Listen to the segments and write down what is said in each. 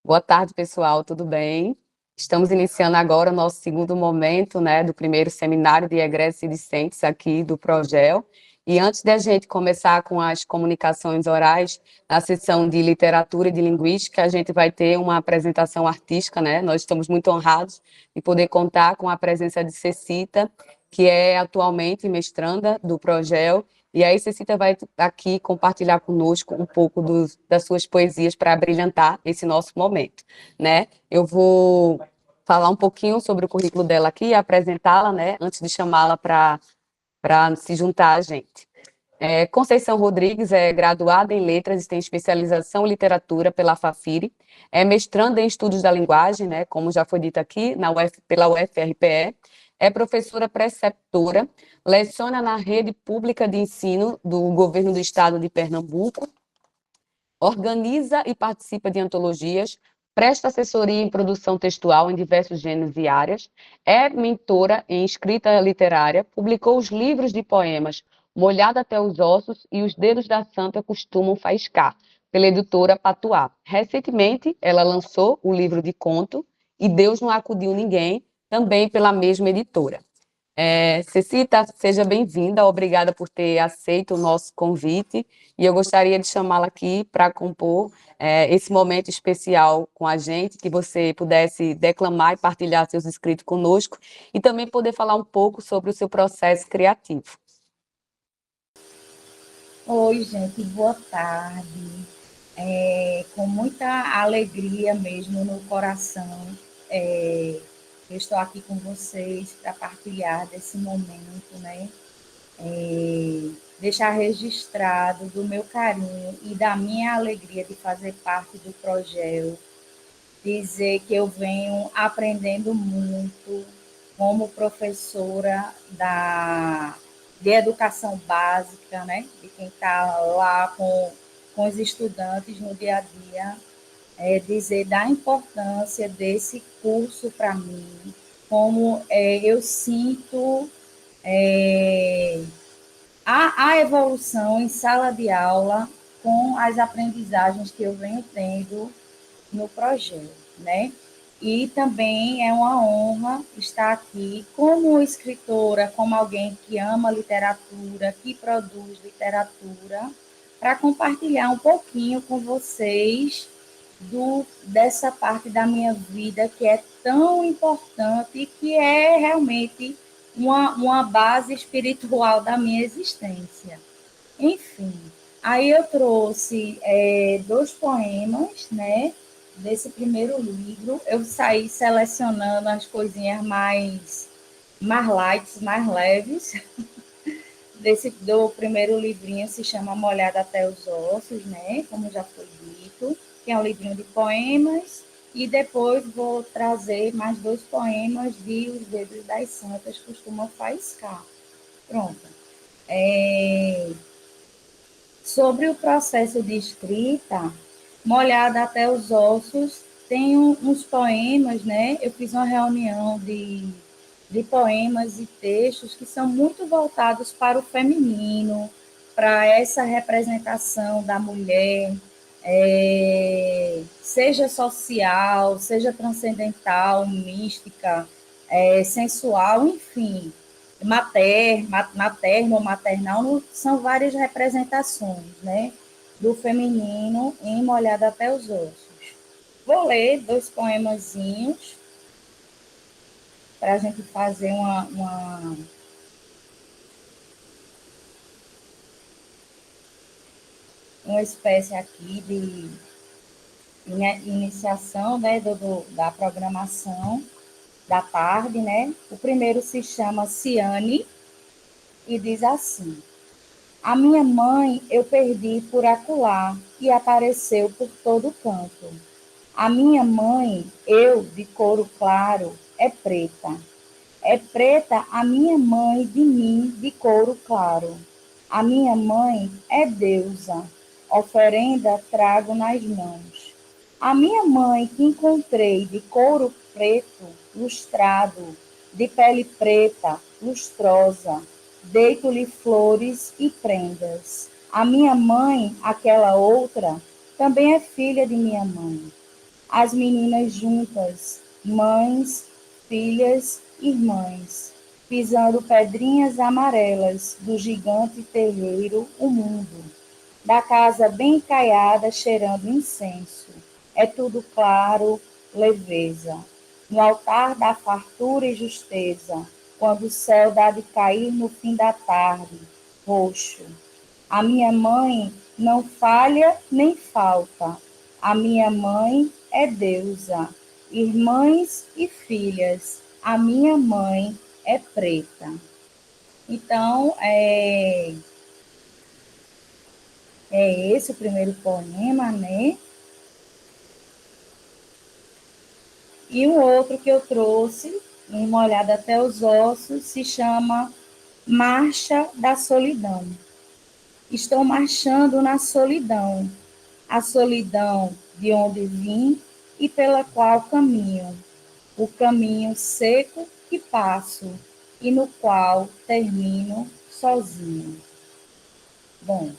Boa tarde, pessoal, tudo bem? Estamos iniciando agora o nosso segundo momento, né, do primeiro seminário de egressos e discentes aqui do Progel. E antes da gente começar com as comunicações orais, na seção de literatura e de linguística, a gente vai ter uma apresentação artística, né? Nós estamos muito honrados de poder contar com a presença de Cecita, que é atualmente mestranda do Progel. E aí, Cecita vai aqui compartilhar conosco um pouco das suas poesias para brilhantar esse nosso momento, né? Eu vou falar um pouquinho sobre o currículo dela aqui e apresentá-la, né? Antes de chamá-la para se juntar a gente. Conceição Rodrigues é graduada em Letras e tem especialização em Literatura pela Fafiri, é mestranda em Estudos da Linguagem, né, como já foi dito aqui, pela UFRPE, é professora preceptora, leciona na rede pública de ensino do Governo do Estado de Pernambuco, organiza e participa de antologias, presta assessoria em produção textual em diversos gêneros e áreas, é mentora em escrita literária, publicou os livros de poemas Molhada até os Ossos e Os Dedos da Santa Costumam Faiscar, pela editora Patuá. Recentemente, ela lançou o livro de conto E Deus Não Acudiu Ninguém, também pela mesma editora. Cecita, seja bem-vinda, obrigada por ter aceito o nosso convite, e eu gostaria de chamá-la aqui para compor esse momento especial com a gente, que você pudesse declamar e partilhar seus escritos conosco, e também poder falar um pouco sobre o seu processo criativo. Oi, gente, boa tarde. Com muita alegria mesmo no coração, eu estou aqui com vocês para partilhar desse momento, né? Deixar registrado do meu carinho e da minha alegria de fazer parte do projeto, dizer que eu venho aprendendo muito como professora de educação básica, né? De quem está lá com os estudantes no dia a dia, dizer da importância desse curso para mim, como eu sinto a evolução em sala de aula com as aprendizagens que eu venho tendo no projeto, né? E também é uma honra estar aqui como escritora, como alguém que ama literatura, que produz literatura, para compartilhar um pouquinho com vocês dessa parte da minha vida que é tão importante e que é realmente uma base espiritual da minha existência. Enfim, aí eu trouxe dois poemas, né, desse primeiro livro. Eu saí selecionando as coisinhas mais light, mais leves. Do primeiro livrinho se chama Molhada até os Ossos, né, como já foi dito, que é um livrinho de poemas. E depois vou trazer mais dois poemas de Os Dedos das Santas Costumam Faiscar. Pronto. É, Sobre o processo de escrita, Molhada até os Ossos, tem uns poemas, né? Eu fiz uma reunião de poemas e textos que são muito voltados para o feminino, para essa representação da mulher, seja social, seja transcendental, mística, sensual, enfim, materno ou maternal, são várias representações, né, do feminino em Molhada até os Ossos. Vou ler dois poemazinhos para a gente fazer uma espécie aqui de iniciação, né, da programação da tarde, né? O primeiro se chama Ciane e diz assim: a minha mãe eu perdi por acolá e apareceu por todo canto. A minha mãe, eu de couro claro, é preta. É preta a minha mãe de mim de couro claro. A minha mãe é deusa, oferenda trago nas mãos. A minha mãe que encontrei de couro preto, lustrado, de pele preta, lustrosa, deito-lhe flores e prendas. A minha mãe, aquela outra, também é filha de minha mãe. as meninas juntas, mães, filhas, irmãs, pisando pedrinhas amarelas do gigante terreiro, o mundo, da casa bem caiada, cheirando incenso. É tudo claro, leveza. No altar da fartura e justeza, quando o céu dá de cair no fim da tarde, roxo. A minha mãe não falha nem falta. A minha mãe é deusa. Irmãs e filhas, a minha mãe é preta. Então, é esse o primeiro poema, né? E o outro que eu trouxe, uma olhada até os ossos, se chama Marcha da Solidão. Estou marchando na solidão, a solidão de onde vim e pela qual caminho, o caminho seco que passo e no qual termino sozinho. Bom,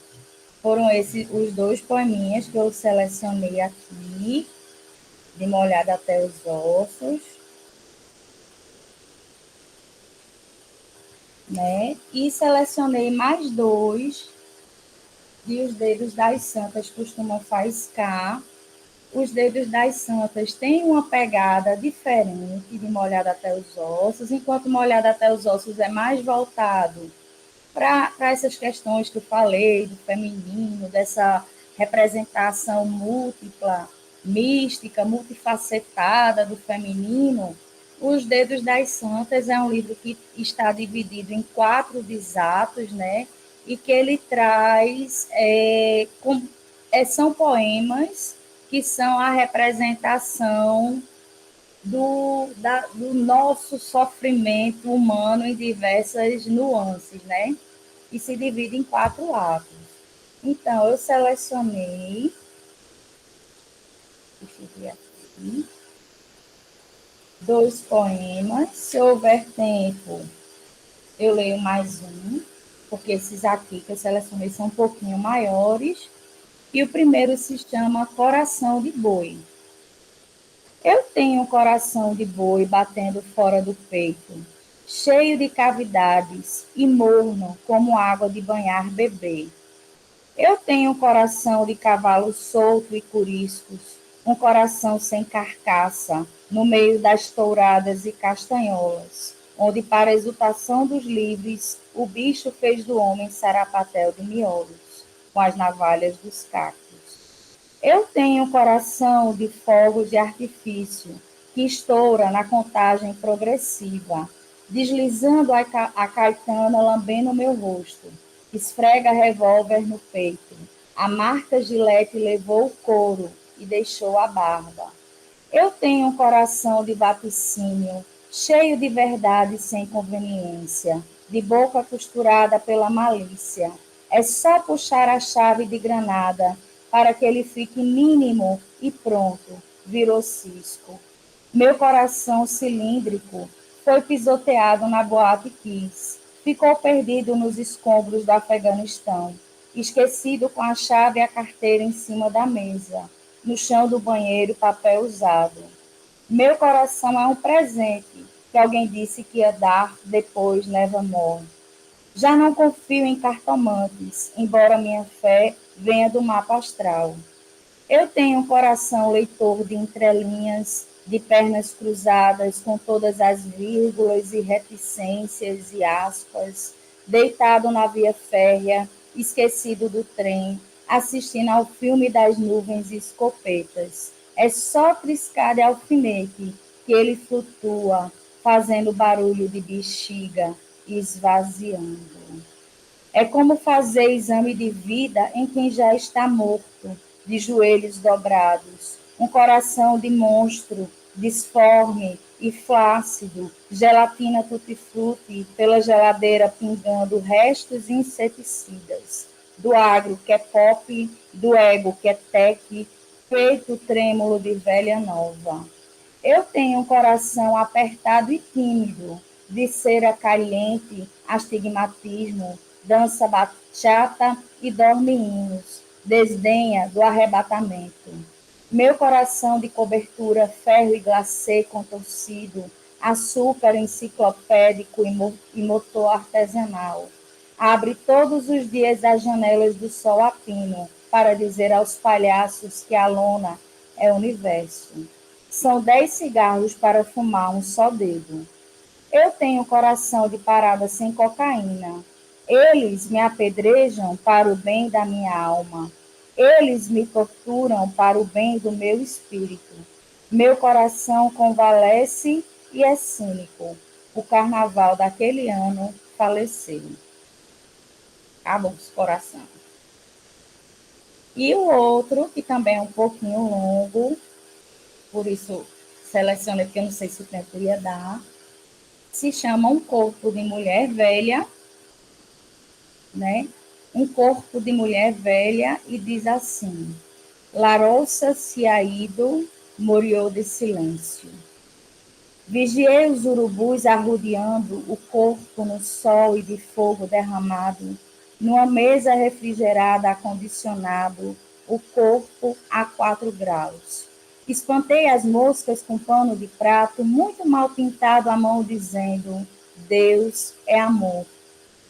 foram esses os dois poeminhas que eu selecionei aqui, de uma olhada até os ossos, né? E selecionei mais dois de Os Dedos das Santas Costumam Faiscar. Os Dedos das Santas têm uma pegada diferente de Uma Olhada Até os Ossos, enquanto Uma Olhada Até os Ossos é mais voltado para essas questões que eu falei, do feminino, dessa representação múltipla, mística, multifacetada do feminino. Os Dedos das Santas é um livro que está dividido em 4 desatos, né? E que ele traz, são poemas que são a representação do nosso sofrimento humano em diversas nuances, né? E se divide em 4 atos. Então, eu selecionei, deixa eu ver aqui, 2 poemas. Se houver tempo, eu leio mais um, porque esses aqui que eu selecionei são um pouquinho maiores. E o primeiro se chama Coração de Boi. Eu tenho um coração de boi batendo fora do peito, cheio de cavidades e morno como água de banhar bebê. Eu tenho um coração de cavalo solto e curiscos, um coração sem carcaça, no meio das touradas e castanholas, onde, para a exultação dos livres, o bicho fez do homem sarapatel de miolos, com as navalhas dos cactos. Eu tenho um coração de fogos de artifício que estoura na contagem progressiva, deslizando a caetana lambendo meu rosto, esfrega revólver no peito. A marca Gilete levou o couro e deixou a barba. Eu tenho um coração de vaticínio, cheio de verdade sem conveniência, de boca costurada pela malícia. É só puxar a chave de granada para que ele fique mínimo e pronto, virou cisco. Meu coração cilíndrico foi pisoteado na Boate Kiss, ficou perdido nos escombros do Afeganistão, esquecido com a chave e a carteira em cima da mesa, no chão do banheiro papel usado. Meu coração é um presente que alguém disse que ia dar depois nevermore. Já não confio em cartomantes, embora minha fé venha do mapa astral. Eu tenho um coração leitor de entrelinhas, de pernas cruzadas, com todas as vírgulas e reticências e aspas, deitado na via férrea, esquecido do trem, assistindo ao filme das nuvens e escopetas. É só triscar de alfinete que ele flutua, fazendo barulho de bexiga e esvaziando. É como fazer exame de vida em quem já está morto, de joelhos dobrados, um coração de monstro, disforme e flácido, gelatina tutti-frutti pela geladeira pingando restos inseticidas, do agro que é pop, do ego que é tech, peito trêmulo de velha nova. Eu tenho um coração apertado e tímido, de cera caliente, astigmatismo, dança bachata e dorme hinos, desdenha do arrebatamento. Meu coração de cobertura, ferro e glacê contorcido, açúcar enciclopédico e motor artesanal. Abre todos os dias as janelas do sol a pino, para dizer aos palhaços que a lona é o universo. São 10 cigarros para fumar um só dedo. Eu tenho coração de parada sem cocaína. Eles me apedrejam para o bem da minha alma. Eles me torturam para o bem do meu espírito. Meu coração convalesce e é cínico. O carnaval daquele ano faleceu. Acabou esse coração. E o outro, que também é um pouquinho longo, por isso selecionei, porque eu não sei se o tempo ia dar, se chama Um Corpo de Mulher Velha, né? Um corpo de mulher velha, e diz assim: Larouça se ha ido, moriou de silêncio. Vigiei os urubus arrodeando o corpo no sol e de fogo derramado, numa mesa refrigerada, acondicionado, o corpo a 4 graus. Espantei as moscas com pano de prato, muito mal pintado à mão, dizendo: Deus é amor.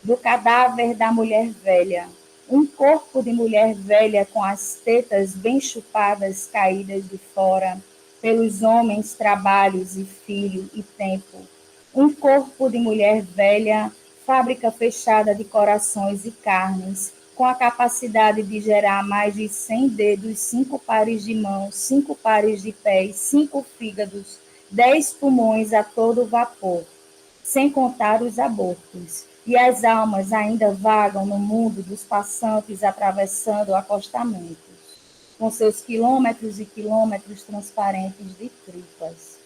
Do cadáver da mulher velha, um corpo de mulher velha com as tetas bem chupadas, caídas de fora, pelos homens, trabalhos e filho e tempo. Um corpo de mulher velha, fábrica fechada de corações e carnes, com a capacidade de gerar mais de 100 dedos, 5 pares de mãos, 5 pares de pés, 5 fígados, 10 pulmões a todo vapor, sem contar os abortos. E as almas ainda vagam no mundo dos passantes atravessando acostamentos, com seus quilômetros e quilômetros transparentes de tripas.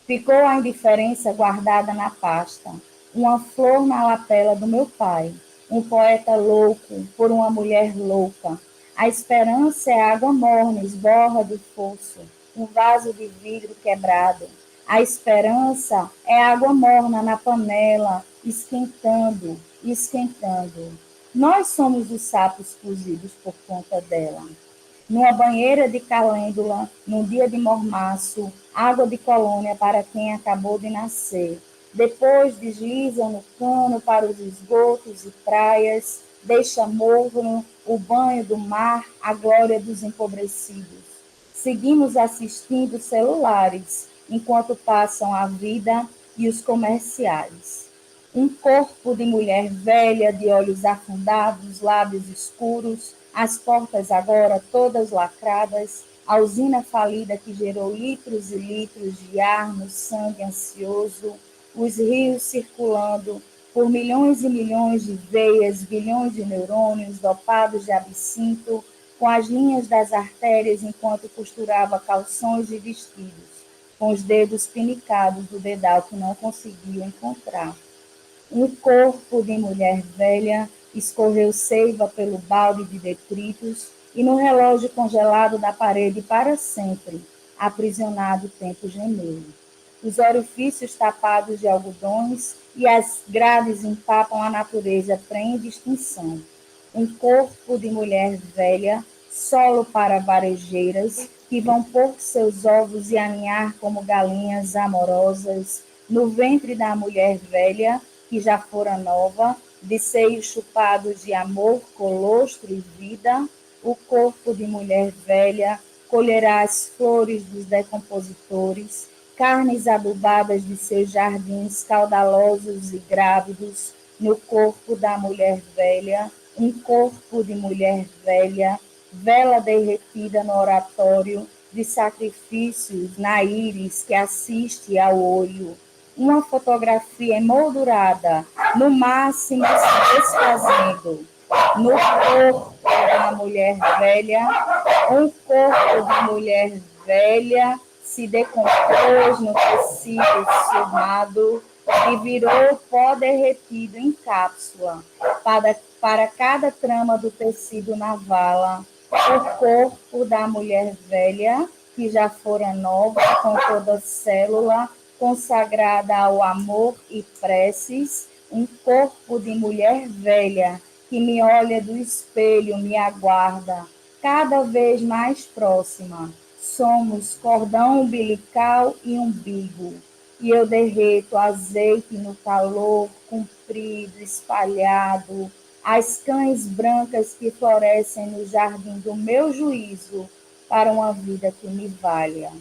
Ficou a indiferença guardada na pasta, uma flor na lapela do meu pai, um poeta louco por uma mulher louca. A esperança é água morna, esborra do fosso, um vaso de vidro quebrado. A esperança é água morna na panela, esquentando, esquentando. Nós somos os sapos cozidos por conta dela. Numa banheira de calêndula, num dia de mormaço, água de colônia para quem acabou de nascer. Depois deslizam no cano para os esgotos e praias, deixa morno o banho do mar, a glória dos empobrecidos. Seguimos assistindo celulares, enquanto passam a vida e os comerciais. Um corpo de mulher velha, de olhos afundados, lábios escuros, as portas agora todas lacradas, a usina falida que gerou litros e litros de ar no sangue ansioso, os rios circulando por milhões e milhões de veias, bilhões de neurônios dopados de absinto, com as linhas das artérias enquanto costurava calções de vestidos, com os dedos pinicados do dedal que não conseguiu encontrar. Um corpo de mulher velha escorreu seiva pelo balde de detritos e no relógio congelado da parede para sempre, aprisionado o tempo gemeu. Os orifícios tapados de algodões e as grades empapam a natureza pré-extinção. Um corpo de mulher velha, solo para varejeiras, que vão pôr seus ovos e aninhar como galinhas amorosas no ventre da mulher velha, que já fora nova, de seios chupados de amor, colostro e vida. O corpo de mulher velha colherá as flores dos decompositores, carnes adubadas de seus jardins caudalosos e grávidos, no corpo da mulher velha, um corpo de mulher velha, vela derretida no oratório de sacrifícios na íris que assiste ao olho, uma fotografia emoldurada, no máximo se desfazendo, no corpo da mulher velha, um corpo de mulher velha se decompôs no tecido surrado e virou pó derretido em cápsula para cada trama do tecido na vala. O corpo da mulher velha, que já fora nova, com toda célula consagrada ao amor e preces, um corpo de mulher velha, que me olha do espelho, me aguarda, cada vez mais próxima. Somos cordão umbilical e umbigo. E eu derreto azeite no calor, comprido, espalhado, as cães brancas que florescem no jardim do meu juízo para uma vida que me valha.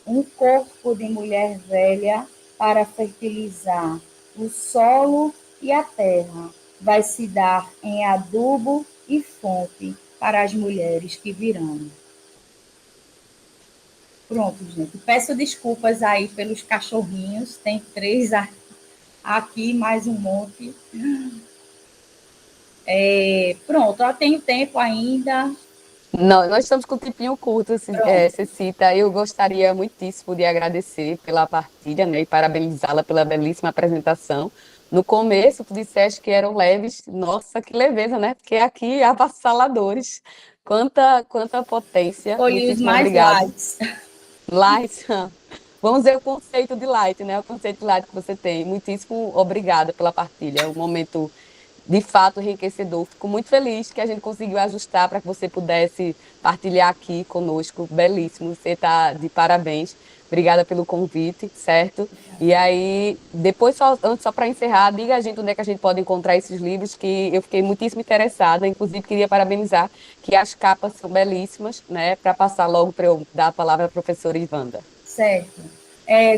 Um corpo de mulher velha para fertilizar o solo e a terra. Vai se dar em adubo e fonte para as mulheres que virão. Pronto, gente. Peço desculpas aí pelos cachorrinhos. Tem 3 aqui, mais um monte. Pronto, eu tenho tempo ainda. Não, nós estamos com o tempinho curto, Cecita. Eu gostaria muitíssimo de agradecer pela partilha, né, e parabenizá-la pela belíssima apresentação. No começo, tu disseste que eram leves. Nossa, que leveza, né? Porque aqui, avassaladores. Quanta potência. Escolhi os Muitíssimo mais obrigado. lights. Light, vamos ver o conceito de light, né? O conceito de light que você tem. Muitíssimo obrigada pela partilha. É um momento de fato enriquecedor. Fico muito feliz que a gente conseguiu ajustar para que você pudesse partilhar aqui conosco. Belíssimo. Você está de parabéns. Obrigada pelo convite, certo? E aí, depois, só para encerrar, diga a gente onde é que a gente pode encontrar esses livros, que eu fiquei muitíssimo interessada. Inclusive, queria parabenizar que as capas são belíssimas, né? Para passar logo para eu dar a palavra à professora Ivanda. Certo.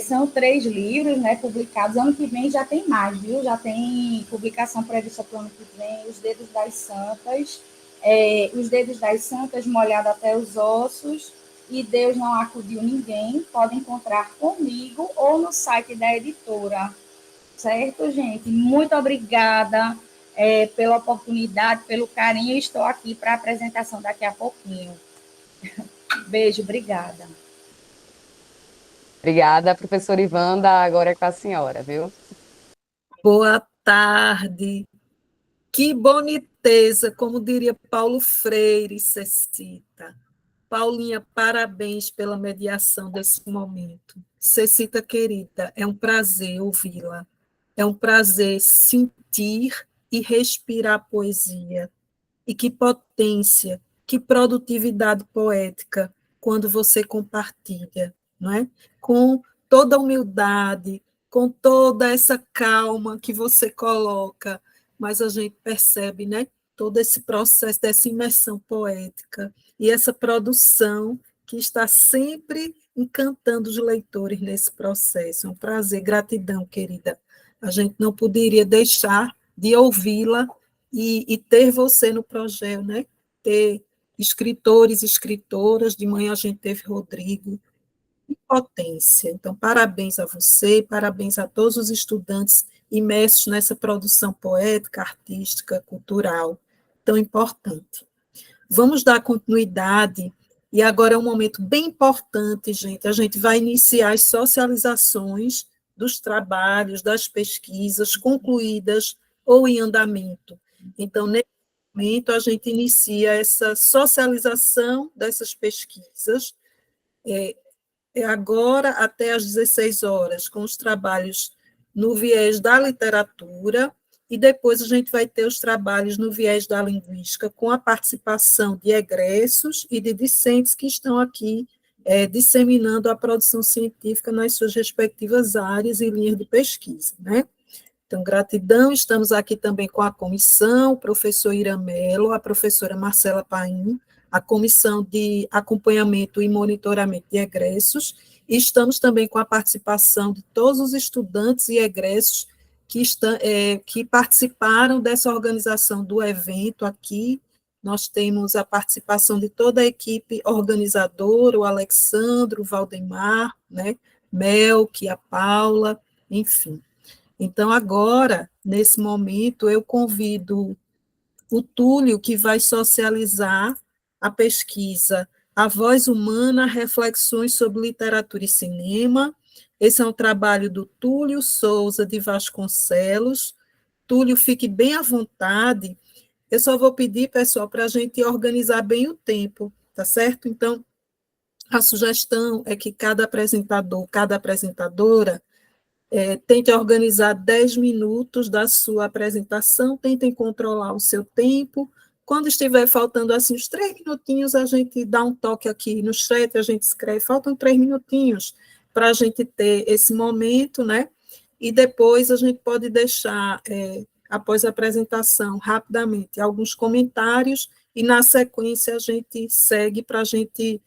São 3 livros, né, publicados. Ano que vem já tem mais, viu? Já tem publicação prevista para o ano que vem. Os Dedos das Santas. Os Dedos das Santas, molhado até os ossos. E Deus não acudiu ninguém. Pode encontrar comigo ou no site da editora. Certo, gente? Muito obrigada pela oportunidade, pelo carinho. Estou aqui para a apresentação daqui a pouquinho. Beijo, obrigada. Obrigada, professora Ivanda. Agora é com a senhora, viu? Boa tarde. Que boniteza, como diria Paulo Freire, Cecita. Paulinha, parabéns pela mediação desse momento. Cecita, querida, é um prazer ouvi-la. É um prazer sentir e respirar poesia. E que potência, que produtividade poética quando você compartilha, não é? Com toda a humildade, com toda essa calma que você coloca, mas a gente percebe, né? Todo esse processo dessa imersão poética e essa produção que está sempre encantando os leitores nesse processo. É um prazer, gratidão, querida. A gente não poderia deixar de ouvi-la e ter você no projeto, né? Ter escritores, escritoras, de manhã a gente teve Rodrigo, que potência. Então, parabéns a você, parabéns a todos os estudantes imersos nessa produção poética, artística, cultural, tão importante. Vamos dar continuidade, e agora é um momento bem importante, gente, a gente vai iniciar as socializações dos trabalhos, das pesquisas concluídas ou em andamento. Então, nesse momento, a gente inicia essa socialização dessas pesquisas, agora até às 16 horas, com os trabalhos no viés da literatura, e depois a gente vai ter os trabalhos no viés da linguística, com a participação de egressos e de discentes que estão aqui disseminando a produção científica nas suas respectivas áreas e linhas de pesquisa, né? Então, gratidão, estamos aqui também com a comissão, o professor Iramelo, a professora Marcela Paim, a comissão de acompanhamento e monitoramento de egressos, e estamos também com a participação de todos os estudantes e egressos que participaram dessa organização do evento aqui. Nós temos a participação de toda a equipe organizadora, o Alexandre, o Valdemar, né, Melk, a Paula, enfim. Então, agora, nesse momento, eu convido o Túlio, que vai socializar a pesquisa A Voz Humana, Reflexões sobre Literatura e Cinema. Esse é um trabalho do Túlio Souza de Vasconcelos. Túlio, fique bem à vontade. Eu só vou pedir, pessoal, para a gente organizar bem o tempo, tá certo? Então, a sugestão é que cada apresentador, cada apresentadora, tente organizar 10 minutos da sua apresentação, tentem controlar o seu tempo, Quando estiver faltando assim uns 3 minutinhos, a gente dá um toque aqui no chat, a gente escreve, faltam 3 minutinhos para a gente ter esse momento, né? E depois a gente pode deixar, após a apresentação, rapidamente, alguns comentários, e na sequência a gente segue para a gente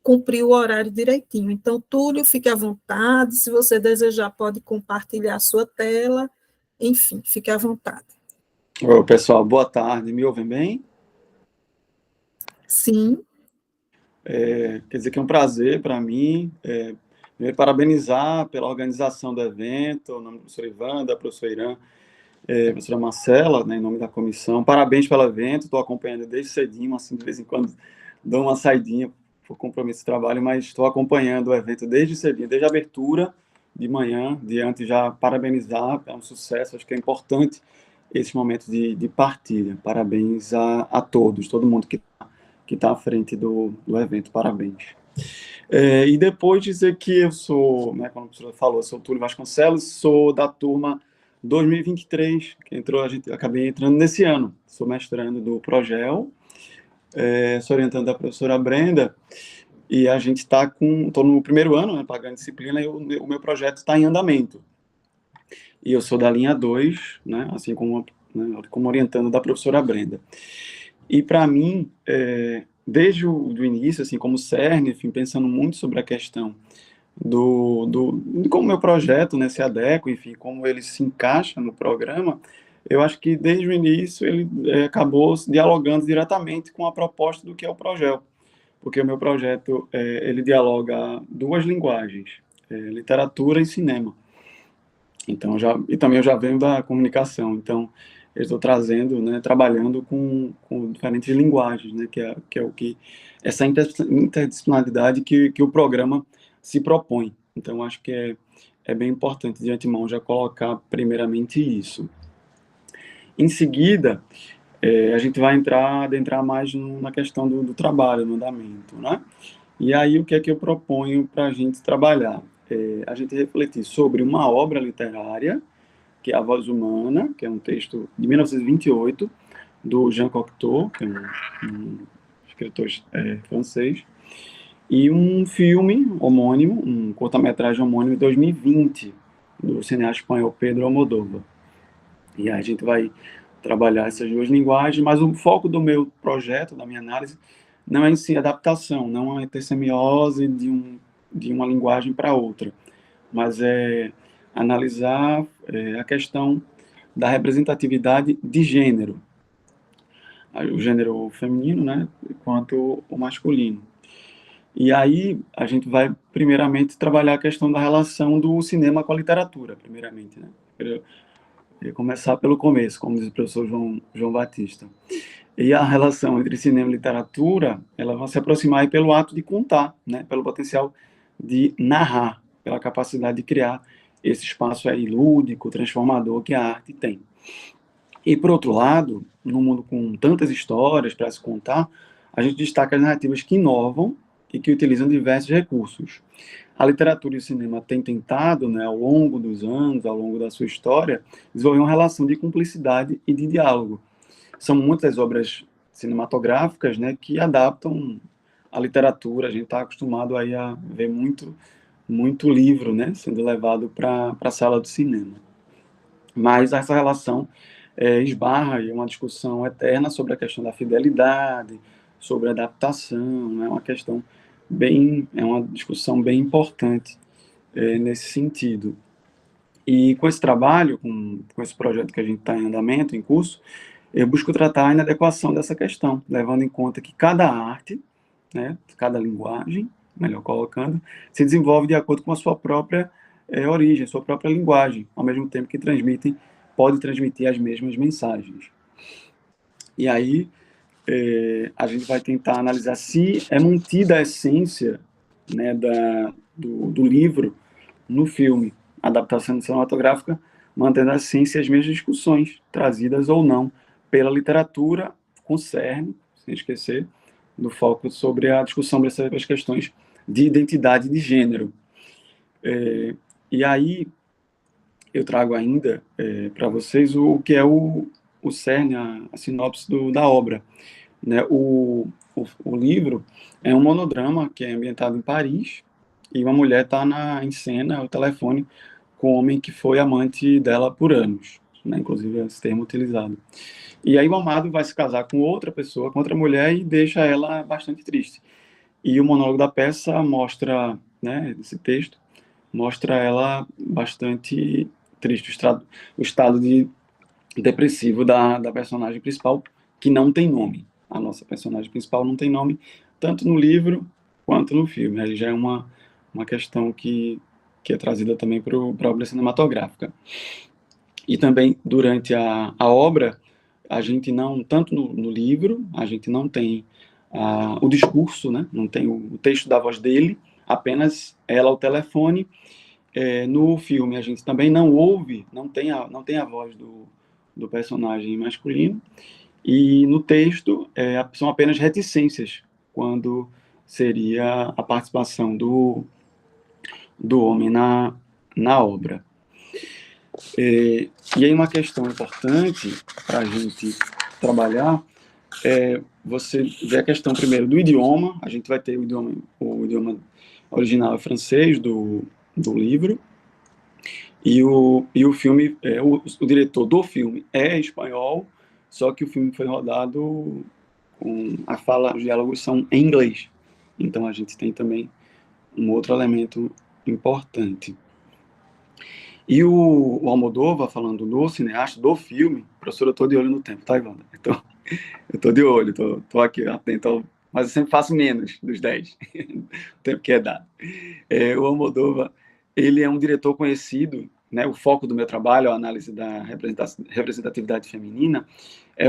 cumprir o horário direitinho. Então, Túlio, fique à vontade, se você desejar, pode compartilhar a sua tela, enfim, fique à vontade. Oi, pessoal, boa tarde, me ouvem bem? Sim. Quer dizer que é um prazer para mim, parabenizar pela organização do evento, em nome do professor Ivan, da professora Irã, professora Marcela, né, em nome da comissão, parabéns pelo evento, estou acompanhando desde cedinho, assim, de vez em quando dou uma saidinha por compromisso de trabalho, mas estou acompanhando o evento desde cedinho, desde a abertura de manhã, diante, já parabenizar, é um sucesso, acho que é importante esse momento de partilha. Parabéns a todos, todo mundo que está à frente do evento, parabéns. E depois dizer que eu sou, né, como a professora falou, eu sou Túlio Vasconcelos, sou da turma 2023, que acabei entrando nesse ano, sou mestrando do Progel, sou orientando da professora Brenda, e a gente estou no primeiro ano, né, pagando disciplina, e o meu projeto está em andamento. E eu sou da linha 2, né, assim como orientando da professora Brenda. E, para mim, desde o início, assim, como CERN, enfim, pensando muito sobre a questão de como o meu projeto, né, se adequa, enfim, como ele se encaixa no programa, eu acho que, desde o início, ele acabou dialogando diretamente com a proposta do que é o Progel, porque o meu projeto, ele dialoga 2 linguagens, literatura e cinema. Então, também eu já venho da comunicação, então eu estou trazendo, né, trabalhando com diferentes linguagens, né, que é o que essa interdisciplinaridade que o programa se propõe. Então, acho que é bem importante, de antemão, já colocar primeiramente isso. Em seguida, a gente vai adentrar mais na questão do trabalho, no andamento, né? E aí, o que é que eu proponho para a gente trabalhar? A gente refletir sobre uma obra literária, que é A Voz Humana, que é um texto de 1928, do Jean Cocteau, que é um escritor francês, e um filme homônimo, um curta-metragem homônimo de 2020, do cineasta espanhol Pedro Almodóvar. E aí a gente vai trabalhar essas 2 linguagens, mas o foco do meu projeto, da minha análise, não é em si adaptação, não é intersemiose de uma linguagem para outra, mas é analisar a questão da representatividade de gênero, o gênero feminino, né, quanto o masculino. E aí a gente vai, primeiramente, trabalhar a questão da relação do cinema com a literatura, primeiramente, né? Eu ia começar pelo começo, como diz o professor João Batista. E a relação entre cinema e literatura, ela vai se aproximar aí pelo ato de contar, né, pelo potencial de narrar, pela capacidade de criar esse espaço aí lúdico, transformador que a arte tem. E, por outro lado, num mundo com tantas histórias para se contar, a gente destaca as narrativas que inovam e que utilizam diversos recursos. A literatura e o cinema têm tentado, né, ao longo dos anos, ao longo da sua história, desenvolver uma relação de cumplicidade e de diálogo. São muitas obras cinematográficas, né, que adaptam a literatura. A gente está acostumado aí a ver muito livro, né, sendo levado para a sala do cinema. Mas essa relação esbarra em uma discussão eterna sobre a questão da fidelidade, sobre a adaptação, é uma questão é uma discussão bem importante nesse sentido. E com esse trabalho, com esse projeto que a gente está em andamento, em curso, eu busco tratar a inadequação dessa questão, levando em conta que cada arte, né, cada linguagem, melhor colocando, se desenvolve de acordo com a sua própria origem, sua própria linguagem, ao mesmo tempo que pode transmitir as mesmas mensagens. E aí, a gente vai tentar analisar se é mantida a essência, né, do livro no filme, a adaptação cinematográfica, mantendo a essência e as mesmas discussões trazidas ou não pela literatura, com CERN, sem esquecer do foco sobre a discussão dessas questões de identidade de gênero. E aí eu trago ainda para vocês o que é o cerne, a sinopse da obra, né? O livro é um monodrama que é ambientado em Paris, e uma mulher está em cena, ao telefone, com um homem que foi amante dela por anos, né? Inclusive esse termo utilizado. E aí o amado vai se casar com outra pessoa, com outra mulher, e deixa ela bastante triste. E o monólogo da peça mostra, né, esse texto, mostra ela bastante triste, o estado depressivo da personagem principal, que não tem nome. A nossa personagem principal não tem nome, tanto no livro quanto no filme. Aí já é uma questão que é trazida também para a obra cinematográfica. E também, durante a obra, a gente não, tanto no livro, a gente não tem o discurso, né? Não tem o texto da voz dele, apenas ela ao telefone. No filme, a gente também não ouve, não tem a voz do personagem masculino, e no texto são apenas reticências, quando seria a participação do homem na obra. E aí uma questão importante para a gente trabalhar você vê a questão primeiro do idioma. A gente vai ter o idioma original é francês do livro, e o filme, o diretor do filme é espanhol, só que o filme foi rodado com a fala, os diálogos são em inglês. Então a gente tem também um outro elemento importante. E o Almodóvar, falando do cineasta, do filme, professor, eu estou de olho no tempo, tá, Ivana? Então, eu estou de olho, estou aqui atento, mas eu sempre faço menos dos 10, o tempo que é dado. O Almodóvar, ele é um diretor conhecido, né? O foco do meu trabalho, a análise da representatividade feminina, é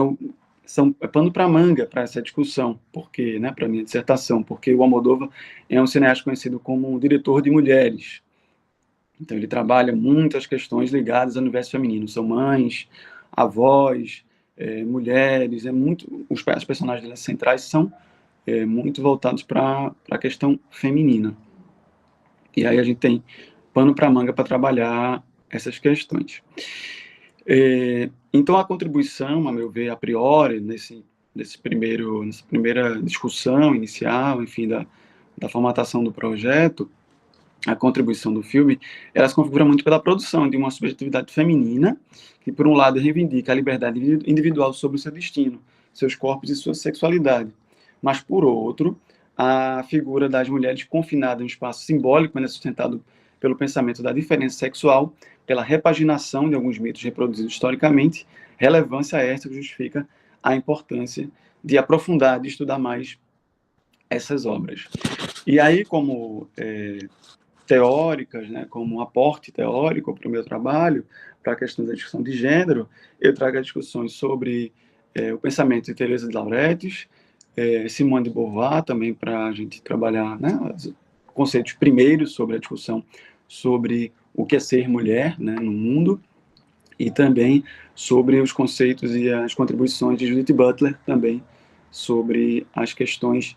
pano para manga para essa discussão, porque, né, para minha dissertação, porque o Almodóvar é um cineasta conhecido como um diretor de mulheres. Então, ele trabalha muitas questões ligadas ao universo feminino. São mães, avós, mulheres. Os personagens centrais são muito voltados para a questão feminina. E aí a gente tem pano para manga para trabalhar essas questões. Então, a contribuição, a meu ver, a priori, nessa primeira discussão inicial, enfim, da formatação do projeto, a contribuição do filme, ela se configura muito pela produção de uma subjetividade feminina, que, por um lado, reivindica a liberdade individual sobre o seu destino, seus corpos e sua sexualidade. Mas, por outro, a figura das mulheres confinadas em um espaço simbólico, sustentado pelo pensamento da diferença sexual, pela repaginação de alguns mitos reproduzidos historicamente, relevância essa que justifica a importância de aprofundar, de estudar mais essas obras. E aí, como teóricas, né, como um aporte teórico para o meu trabalho, para a questão da discussão de gênero, eu trago as discussões sobre o pensamento de Teresa de Lauretis, Simone de Beauvoir, também para a gente trabalhar, né, os conceitos primeiros sobre a discussão sobre o que é ser mulher, né, no mundo, e também sobre os conceitos e as contribuições de Judith Butler, também sobre as questões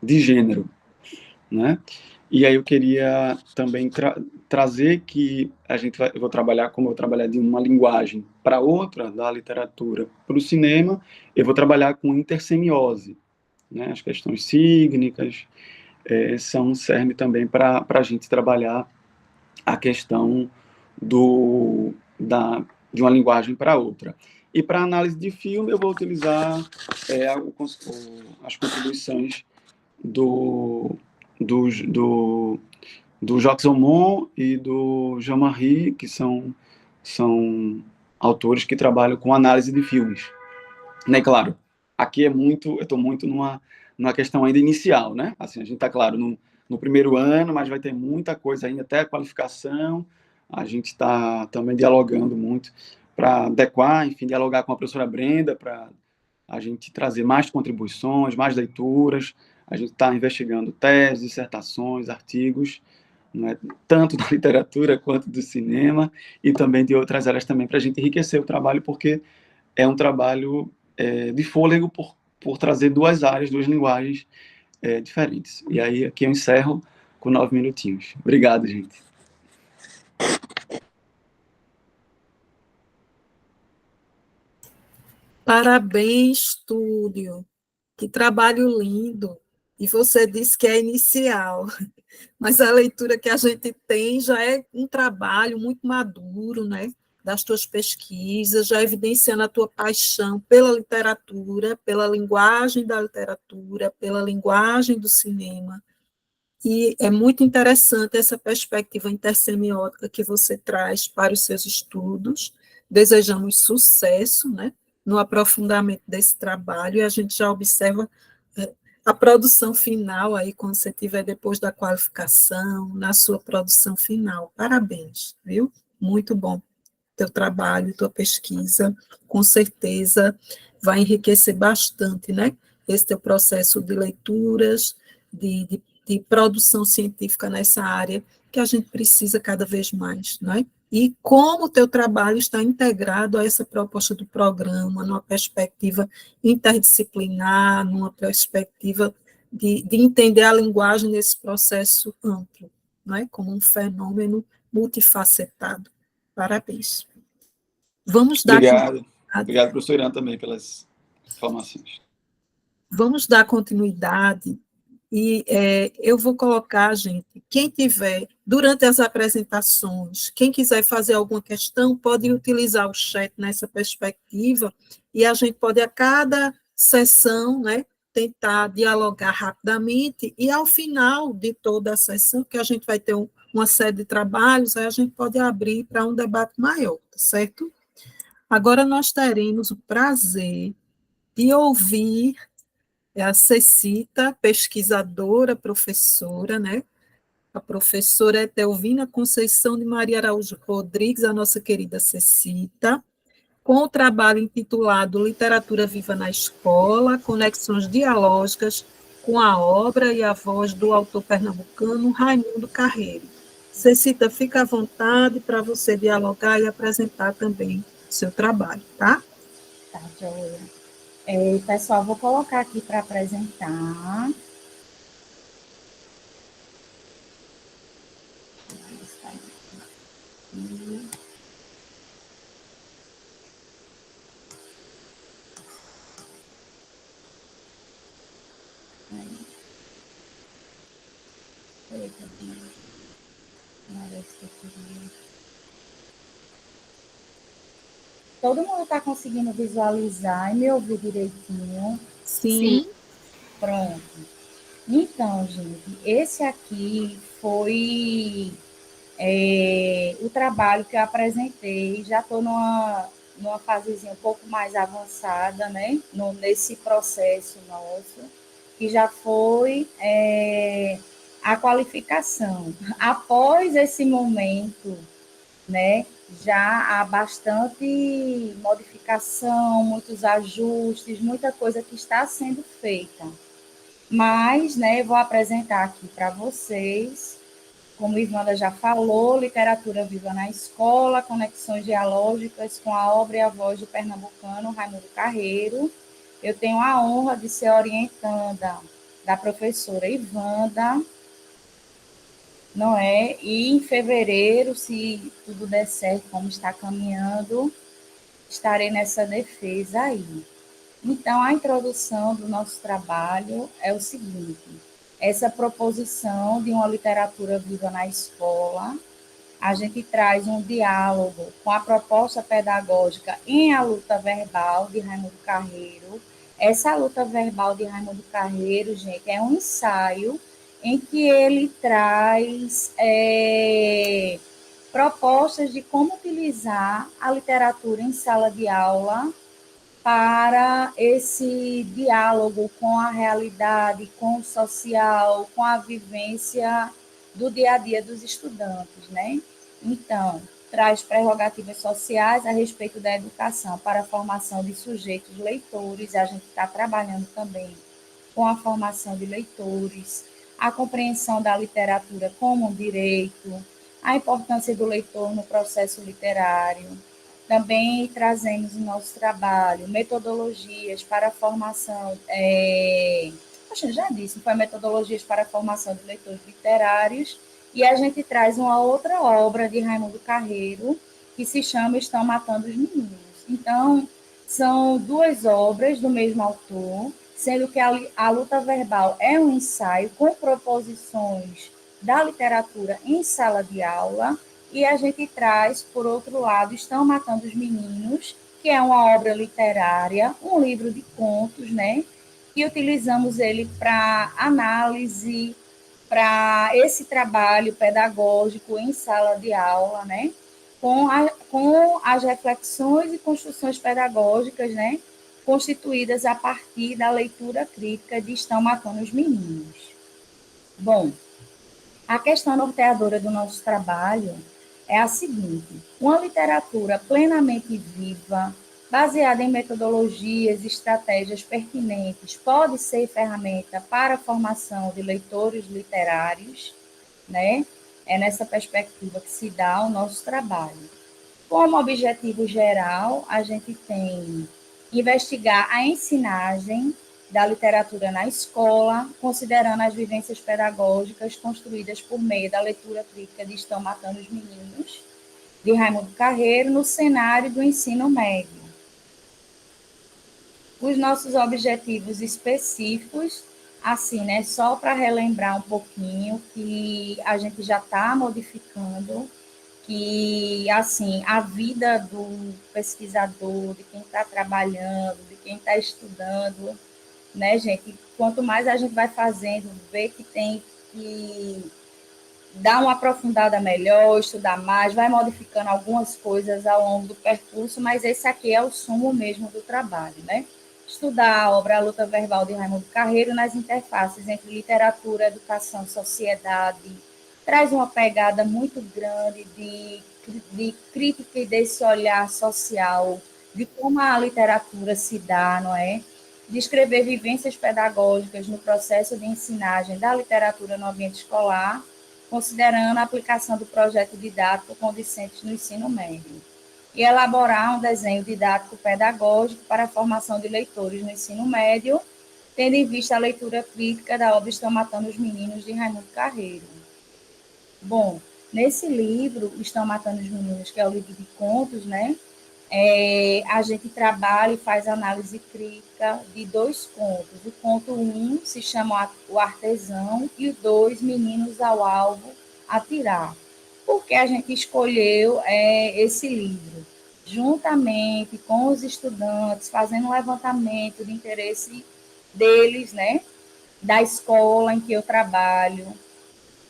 de gênero, né? E aí eu queria também trazer que eu vou trabalhar, como eu trabalhar de uma linguagem para outra, da literatura para o cinema, eu vou trabalhar com intersemiose, né? As questões sígnicas são um cerne também para a gente trabalhar a questão de uma linguagem para outra. E para análise de filme, eu vou utilizar as contribuições do Jacques Aumont e do Jean-Marie, que são autores que trabalham com análise de filmes. Né, claro, aqui eu estou muito numa questão ainda inicial, né? Assim, a gente está, claro, no primeiro ano, mas vai ter muita coisa ainda, até a qualificação. A gente está também dialogando muito para adequar, enfim, dialogar com a professora Brenda, para a gente trazer mais contribuições, mais leituras. A gente está investigando teses, dissertações, artigos, né, tanto da literatura quanto do cinema, e também de outras áreas também, para a gente enriquecer o trabalho, porque é um trabalho de fôlego por trazer duas áreas, duas linguagens diferentes. E aí, aqui eu encerro com 9 minutinhos. Obrigado, gente. Parabéns, Túlio. Que trabalho lindo. E você disse que é inicial, mas a leitura que a gente tem já é um trabalho muito maduro, né? Das tuas pesquisas, já evidenciando a tua paixão pela literatura, pela linguagem da literatura, pela linguagem do cinema. E é muito interessante essa perspectiva intersemiótica que você traz para os seus estudos. Desejamos sucesso, né, no aprofundamento desse trabalho, e a gente já observa a produção final aí, quando você tiver depois da qualificação, na sua produção final. Parabéns, viu? Muito bom teu trabalho, tua pesquisa, com certeza vai enriquecer bastante, né? Esse teu processo de leituras, de produção científica nessa área, que a gente precisa cada vez mais, né? E como o teu trabalho está integrado a essa proposta do programa, numa perspectiva interdisciplinar, numa perspectiva de entender a linguagem nesse processo amplo, né? Como um fenômeno multifacetado. Parabéns. Vamos dar Obrigado. continuidade. Obrigado, professor Irã, também pelas informações. Vamos dar continuidade e eu vou colocar, gente, quem tiver, durante as apresentações, quem quiser fazer alguma questão, pode utilizar o chat nessa perspectiva, e a gente pode, a cada sessão, né, tentar dialogar rapidamente, e ao final de toda a sessão, que a gente vai ter uma série de trabalhos, aí a gente pode abrir para um debate maior, tá certo? Agora nós teremos o prazer de ouvir a Cecita, pesquisadora, professora, né? A professora Etelvina Conceição de Maria Araújo Rodrigues, a nossa querida Cecita, com o trabalho intitulado Literatura Viva na Escola, Conexões Dialógicas com a obra e a voz do autor pernambucano Raimundo Carreiro. Cecita, fica à vontade para você dialogar e apresentar também o seu trabalho, tá? Tá, joia. Pessoal, vou colocar aqui para apresentar. Todo mundo está conseguindo visualizar e me ouvir direitinho? Sim. Pronto. Então, gente, esse aqui foi o trabalho que eu apresentei. Já estou numa fasezinha um pouco mais avançada, né? Nesse processo nosso, que já foi a qualificação. Após esse momento, né? Já há bastante modificação, muitos ajustes, muita coisa que está sendo feita. Mas, né, eu vou apresentar aqui para vocês, como Ivanda já falou, Literatura Viva na Escola, Conexões Dialógicas com a obra e a voz do pernambucano Raimundo Carreiro. Eu tenho a honra de ser orientanda da professora Ivanda, não é? E em fevereiro, se tudo der certo, como está caminhando, estarei nessa defesa aí. Então, a introdução do nosso trabalho é o seguinte: essa proposição de uma literatura viva na escola, a gente traz um diálogo com a proposta pedagógica em A Luta Verbal, de Raimundo Carreiro. Essa luta verbal de Raimundo Carreiro, gente, é um ensaio em que ele traz propostas de como utilizar a literatura em sala de aula para esse diálogo com a realidade, com o social, com a vivência do dia a dia dos estudantes, né? Então, traz prerrogativas sociais a respeito da educação para a formação de sujeitos leitores. A gente está trabalhando também com a formação de leitores, a compreensão da literatura como um direito, a importância do leitor no processo literário. Também trazemos no nosso trabalho metodologias para a formação, já disse, foi metodologias para a formação de leitores literários, e a gente traz uma outra obra de Raimundo Carreiro, que se chama Estão Matando os Meninos. Então, São duas obras do mesmo autor, sendo que a luta verbal é um ensaio com proposições da literatura em sala de aula, e a gente traz, por outro lado, Estão Matando os Meninos, que é uma obra literária, um livro de contos, né? E utilizamos ele para análise, para esse trabalho pedagógico em sala de aula, né? Com as reflexões e construções pedagógicas, né? Constituídas a partir da leitura crítica de Estão Matando os Meninos. Bom, a questão norteadora do nosso trabalho é a seguinte: uma literatura plenamente viva, baseada em metodologias e estratégias pertinentes, pode ser ferramenta para a formação de leitores literários, né? É nessa perspectiva que se dá o nosso trabalho. Como objetivo geral, a gente tem investigar a ensinagem da literatura na escola, considerando as vivências pedagógicas construídas por meio da leitura crítica de Estão Matando os Meninos, de Raimundo Carreiro, no cenário do ensino médio. Os nossos objetivos específicos, assim, né, só para relembrar um pouquinho que a gente já está modificando, que, assim, a vida do pesquisador, de quem está trabalhando, de quem está estudando, né, gente, quanto mais a gente vai fazendo, ver que tem que dar uma aprofundada melhor, estudar mais, vai modificando algumas coisas ao longo do percurso, mas esse aqui é o sumo mesmo do trabalho, né? Estudar a obra A Luta Verbal de Raimundo Carreiro nas interfaces entre literatura, educação, sociedade, traz uma pegada muito grande de crítica e desse olhar social, de como a literatura se dá, não é? Descrever vivências pedagógicas no processo de ensinagem da literatura no ambiente escolar, considerando a aplicação do projeto didático com discentes no ensino médio, e elaborar um desenho didático pedagógico para a formação de leitores no ensino médio, tendo em vista a leitura crítica da obra Estão Matando os Meninos, de Raimundo Carreiro. Bom, nesse livro, Estão Matando os Meninos, que é o livro de contos, né? A gente trabalha e faz análise crítica de dois contos. O conto 1 se chama O Artesão e o 2, Meninos ao Alvo, Atirar. Por que a gente escolheu esse livro? Juntamente com os estudantes, fazendo um levantamento de interesse deles, né? Da escola em que eu trabalho.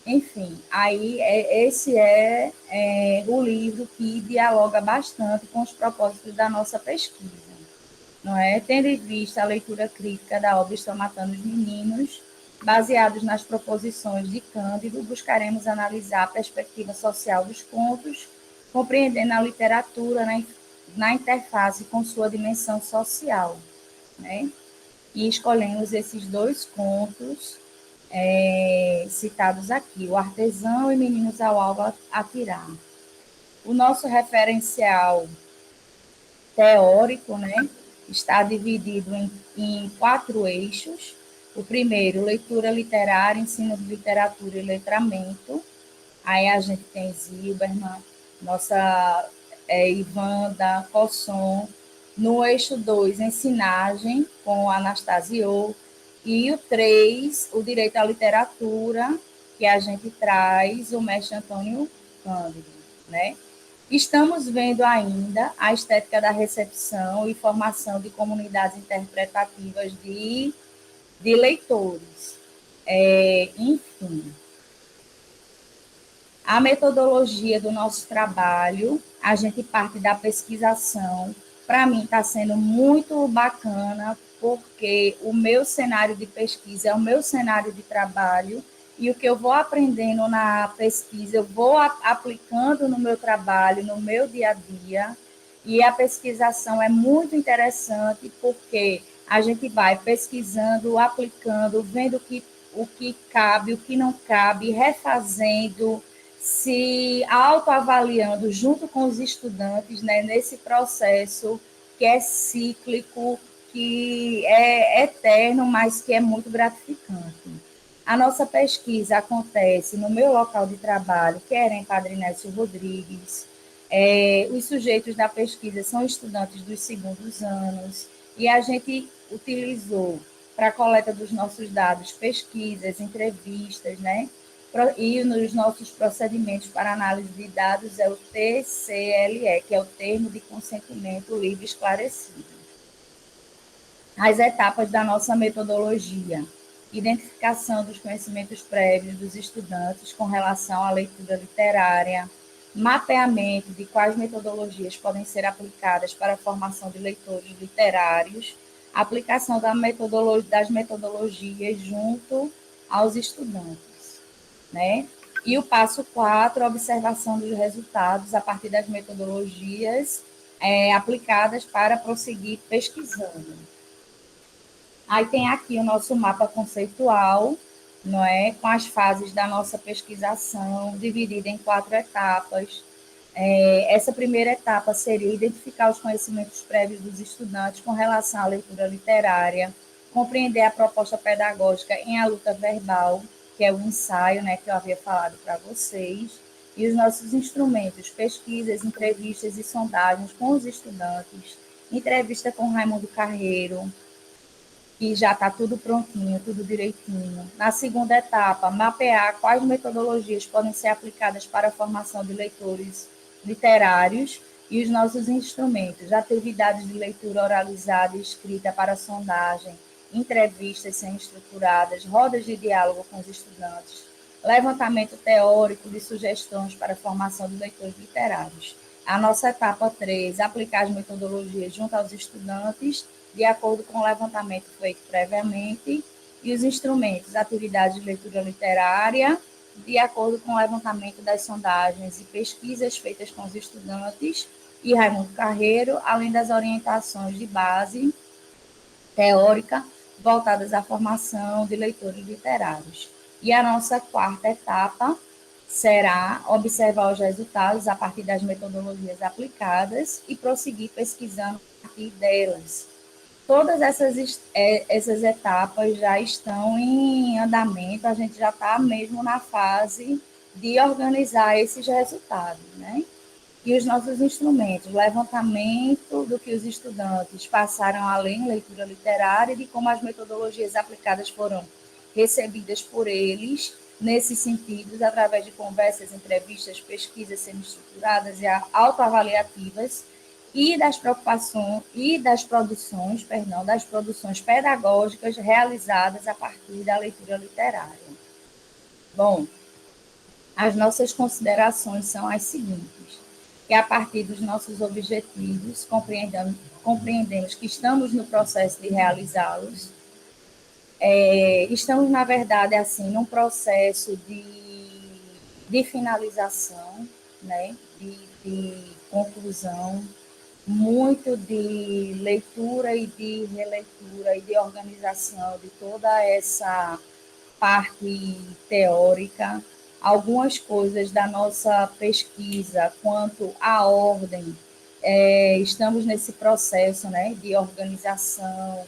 Enfim, aí esse o livro que dialoga bastante com os propósitos da nossa pesquisa, não é? Tendo em vista a leitura crítica da obra Estão Matando os Meninos, baseados nas proposições de Cândido, buscaremos analisar a perspectiva social dos contos, compreendendo a literatura na interface com sua dimensão social, né? E escolhemos esses dois contos citados aqui, O Artesão e Meninos ao Alvo Atirar. O nosso referencial teórico, né, está dividido em 4 eixos. O primeiro, leitura literária, ensino de literatura e letramento. Aí a gente tem Zilberman, nossa Ivanda, Cosson. No eixo 2, ensinagem, com Anastasio. E o 3, o direito à literatura, que a gente traz o mestre Antônio Cândido, né? Estamos vendo ainda a estética da recepção e formação de comunidades interpretativas de leitores. Enfim, a metodologia do nosso trabalho, a gente parte da pesquisação. Para mim está sendo muito bacana, porque o meu cenário de pesquisa é o meu cenário de trabalho, e o que eu vou aprendendo na pesquisa, eu vou aplicando no meu trabalho, no meu dia a dia, e a pesquisação é muito interessante, porque a gente vai pesquisando, aplicando, vendo o que cabe, o que não cabe, refazendo, se autoavaliando junto com os estudantes, né, nesse processo que é cíclico, que é eterno, mas que é muito gratificante. A nossa pesquisa acontece no meu local de trabalho, que era em Padre Nécio Rodrigues, Os sujeitos da pesquisa são estudantes dos segundos anos, e a gente utilizou para a coleta dos nossos dados pesquisas, entrevistas, né? E nos nossos procedimentos para análise de dados é o TCLE, que é o Termo de Consentimento Livre Esclarecido. As etapas da nossa metodologia: identificação dos conhecimentos prévios dos estudantes com relação à leitura literária, mapeamento de quais metodologias podem ser aplicadas para a formação de leitores literários, aplicação das metodologias junto aos estudantes, né? E o passo 4, observação dos resultados a partir das metodologias aplicadas para prosseguir pesquisando. Aí tem aqui o nosso mapa conceitual, não é? Com as fases da nossa pesquisação, dividida em 4 etapas. Essa primeira etapa seria identificar os conhecimentos prévios dos estudantes com relação à leitura literária, compreender a proposta pedagógica em a luta verbal, que é o ensaio, né, que eu havia falado para vocês, e os nossos instrumentos, pesquisas, entrevistas e sondagens com os estudantes, entrevista com Raimundo Carreiro, que já está tudo prontinho, tudo direitinho. Na segunda etapa, mapear quais metodologias podem ser aplicadas para a formação de leitores literários e os nossos instrumentos, atividades de leitura oralizada e escrita para sondagem, entrevistas semi-estruturadas, rodas de diálogo com os estudantes, levantamento teórico de sugestões para a formação de leitores literários. A nossa etapa 3, aplicar as metodologias junto aos estudantes, de acordo com o levantamento feito previamente, e os instrumentos, atividades de leitura literária, de acordo com o levantamento das sondagens e pesquisas feitas com os estudantes e Raimundo Carreiro, além das orientações de base teórica voltadas à formação de leitores literários. E a nossa quarta etapa será observar os resultados a partir das metodologias aplicadas e prosseguir pesquisando a partir delas. Todas essas etapas já estão em andamento, a gente já está mesmo na fase de organizar esses resultados, né? E os nossos instrumentos, levantamento do que os estudantes passaram a ler em leitura literária e de como as metodologias aplicadas foram recebidas por eles, nesses sentidos, através de conversas, entrevistas, pesquisas semi-estruturadas e autoavaliativas, e das preocupações e das produções pedagógicas realizadas a partir da leitura literária. Bom, as nossas considerações são as seguintes: que a partir dos nossos objetivos, compreendemos que estamos no processo de realizá-los. Estamos, na verdade, assim, num processo de finalização, né, de conclusão, muito de leitura e de releitura e de organização de toda essa parte teórica. Algumas coisas da nossa pesquisa quanto à ordem, estamos nesse processo, né, de organização,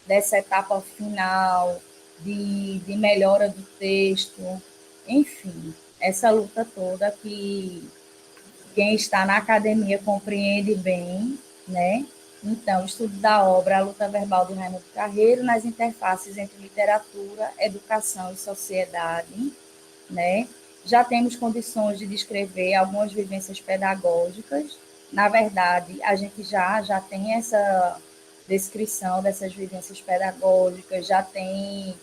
dessa etapa final, de melhora do texto, enfim, essa luta toda que quem está na academia compreende bem, né? Então, estudo da obra A Luta Verbal de Raimundo Carreiro nas interfaces entre literatura, educação e sociedade, né? Já temos condições de descrever algumas vivências pedagógicas. Na verdade, a gente já tem essa descrição dessas vivências pedagógicas, já tem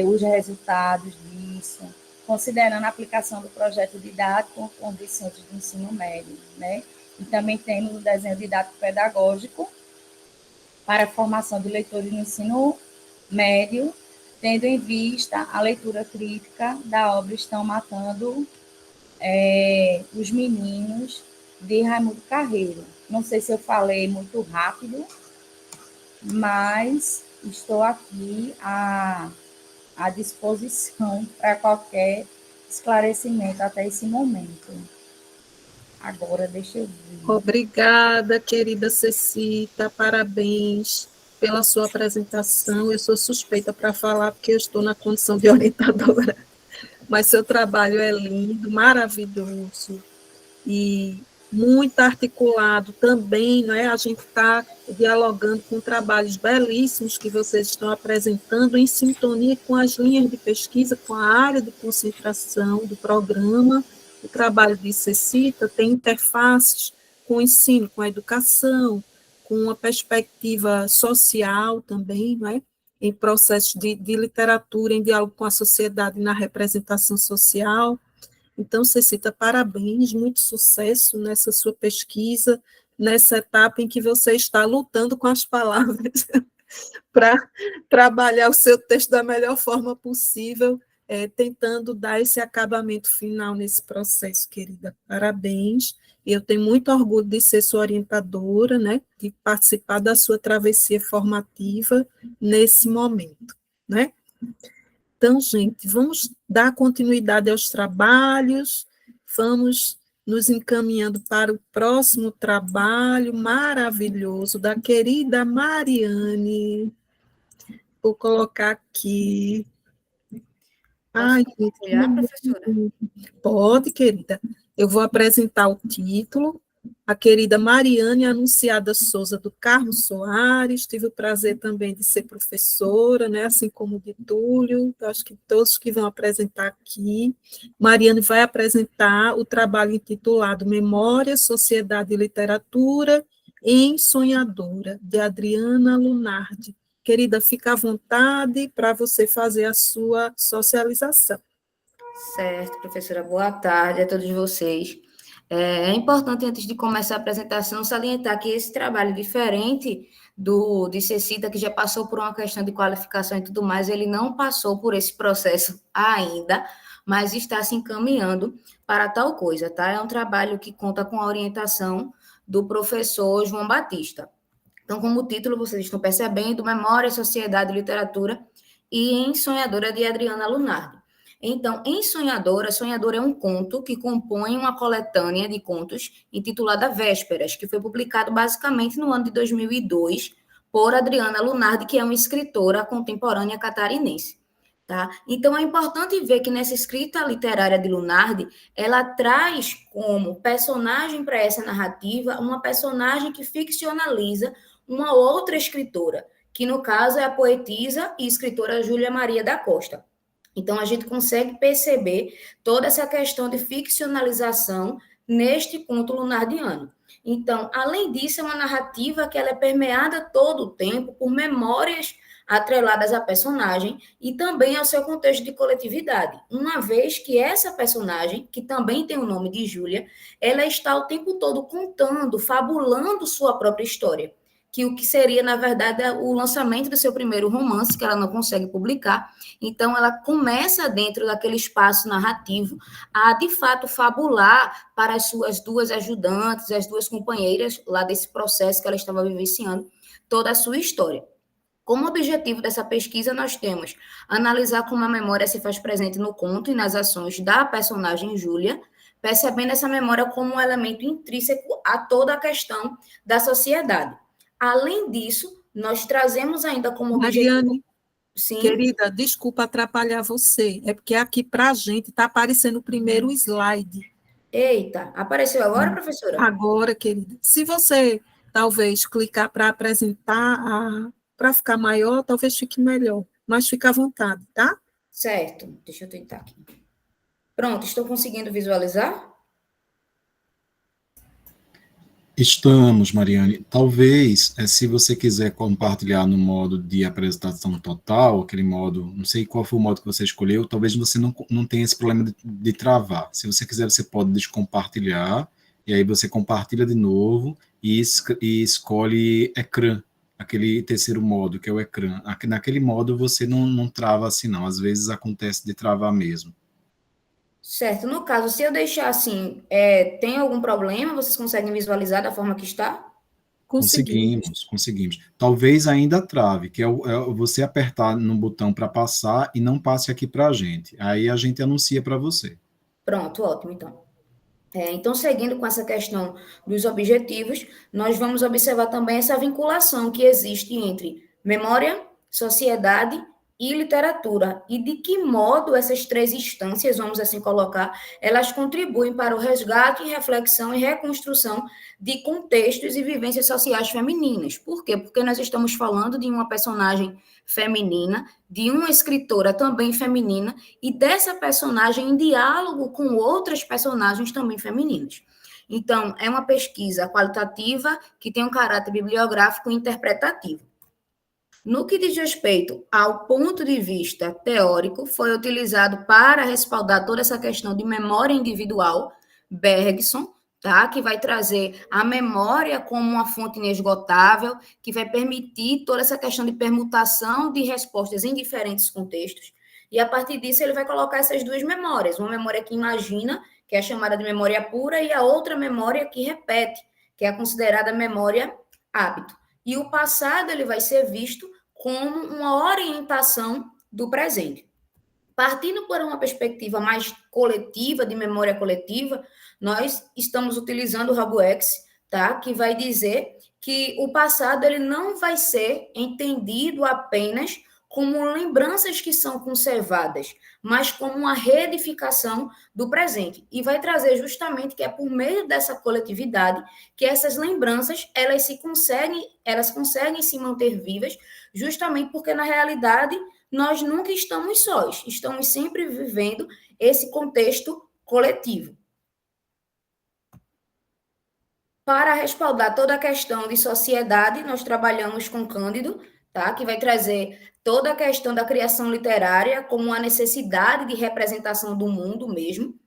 os resultados disso, considerando a aplicação do projeto didático com discentes do ensino médio, né? E também temos o desenho didático pedagógico para a formação de leitores no ensino médio, tendo em vista a leitura crítica da obra Estão Matando os Meninos, de Raimundo Carreiro. Não sei se eu falei muito rápido, mas estou aqui à disposição para qualquer esclarecimento até esse momento. Agora, deixa eu ver. Obrigada, querida Cecita, parabéns pela sua apresentação. Eu sou suspeita para falar, porque eu estou na condição de orientadora, mas seu trabalho é lindo, maravilhoso, e muito articulado também, não é? A gente está dialogando com trabalhos belíssimos que vocês estão apresentando em sintonia com as linhas de pesquisa, com a área de concentração do programa. O trabalho de CECITA tem interfaces com o ensino, com a educação, com uma perspectiva social também, não é? Em processos de literatura, em diálogo com a sociedade na representação social. Então, Cecita, parabéns, muito sucesso nessa sua pesquisa, nessa etapa em que você está lutando com as palavras para trabalhar o seu texto da melhor forma possível, tentando dar esse acabamento final nesse processo, querida. Parabéns. Eu tenho muito orgulho de ser sua orientadora, né, de participar da sua travessia formativa nesse momento, né? Então, gente, vamos dar continuidade aos trabalhos, vamos nos encaminhando para o próximo trabalho maravilhoso da querida Mariane. Vou colocar aqui. Ai, Posso compartilhar, professora? pode, querida. Eu vou apresentar o título. A querida Mariane Anunciada Souza do Carmo Soares, tive o prazer também de ser professora, né, assim como o de Túlio, acho que todos que vão apresentar aqui. Mariane vai apresentar o trabalho intitulado Memória, Sociedade e Literatura em Sonhadora, de Adriana Lunardi. Querida, fica à vontade para você fazer a sua socialização. Certo, professora. Boa tarde a todos vocês. É importante, antes de começar a apresentação, salientar que esse trabalho, diferente de Cecita, que já passou por uma questão de qualificação e tudo mais, ele não passou por esse processo ainda, mas está se encaminhando para tal coisa, tá? É um trabalho que conta com a orientação do professor João Batista. Então, como o título, vocês estão percebendo, Memória, Sociedade e Literatura e em Sonhadora, de Adriana Lunardi. Então, em Sonhadora, Sonhadora é um conto que compõe uma coletânea de contos intitulada Vésperas, que foi publicado basicamente no ano de 2002 por Adriana Lunardi, que é uma escritora contemporânea catarinense. Tá? Então, é importante ver que nessa escrita literária de Lunardi, ela traz como personagem para essa narrativa uma personagem que ficcionaliza uma outra escritora, que no caso é a poetisa e escritora Júlia Maria da Costa. Então, a gente consegue perceber toda essa questão de ficcionalização neste conto lunardiano. Então, além disso, é uma narrativa que ela é permeada todo o tempo por memórias atreladas à personagem e também ao seu contexto de coletividade, uma vez que essa personagem, que também tem o nome de Júlia, ela está o tempo todo contando, fabulando sua própria história, que o que seria, na verdade, o lançamento do seu primeiro romance, que ela não consegue publicar. Então, ela começa dentro daquele espaço narrativo a, de fato, fabular para as suas duas ajudantes, as duas companheiras lá desse processo que ela estava vivenciando, toda a sua história. Como objetivo dessa pesquisa, nós temos analisar como a memória se faz presente no conto e nas ações da personagem Júlia, percebendo essa memória como um elemento intrínseco a toda a questão da sociedade. Além disso, nós trazemos ainda como objetivo... Mariane, sim, querida, desculpa atrapalhar você, é porque aqui para a gente está aparecendo o primeiro slide. Eita, apareceu agora, professora? Agora, querida. Se você talvez clicar para apresentar, para ficar maior, talvez fique melhor, mas fica à vontade, tá? Certo, deixa eu tentar aqui. Pronto, estou conseguindo visualizar? Estamos, Mariane. Talvez, se você quiser compartilhar no modo de apresentação total, aquele modo, não sei qual foi o modo que você escolheu, talvez você não tenha esse problema de travar. Se você quiser, você pode descompartilhar, e aí você compartilha de novo e escolhe ecrã, aquele terceiro modo, que é o ecrã. Naquele modo você não trava assim, não. Às vezes acontece de travar mesmo. Certo, no caso, se eu deixar assim, tem algum problema? Vocês conseguem visualizar da forma que está? Conseguimos. Talvez ainda trave, que é você apertar no botão para passar e não passe aqui para a gente. Aí a gente anuncia para você. Pronto, ótimo, então. Então, seguindo com essa questão dos objetivos, nós vamos observar também essa vinculação que existe entre memória, sociedade e literatura, e de que modo essas três instâncias, vamos assim colocar, elas contribuem para o resgate, reflexão e reconstrução de contextos e vivências sociais femininas. Por quê? Porque nós estamos falando de uma personagem feminina, de uma escritora também feminina, e dessa personagem em diálogo com outras personagens também femininas. Então, é uma pesquisa qualitativa que tem um caráter bibliográfico e interpretativo. No que diz respeito ao ponto de vista teórico, foi utilizado para respaldar toda essa questão de memória individual, Bergson, tá? Que vai trazer a memória como uma fonte inesgotável, que vai permitir toda essa questão de permutação de respostas em diferentes contextos. E, a partir disso, ele vai colocar essas duas memórias, uma memória que imagina, que é chamada de memória pura, e a outra memória que repete, que é considerada memória hábito. E o passado ele vai ser visto como uma orientação do presente. Partindo por uma perspectiva mais coletiva, de memória coletiva, nós estamos utilizando o Rabuex, tá? Que vai dizer que o passado ele não vai ser entendido apenas como lembranças que são conservadas, mas como uma reedificação do presente. E vai trazer justamente que é por meio dessa coletividade que essas lembranças elas conseguem se manter vivas, justamente porque, na realidade, nós nunca estamos sós, estamos sempre vivendo esse contexto coletivo. Para respaldar toda a questão de sociedade, nós trabalhamos com Cândido, tá? Que vai trazer toda a questão da criação literária como uma necessidade de representação do mundo mesmo.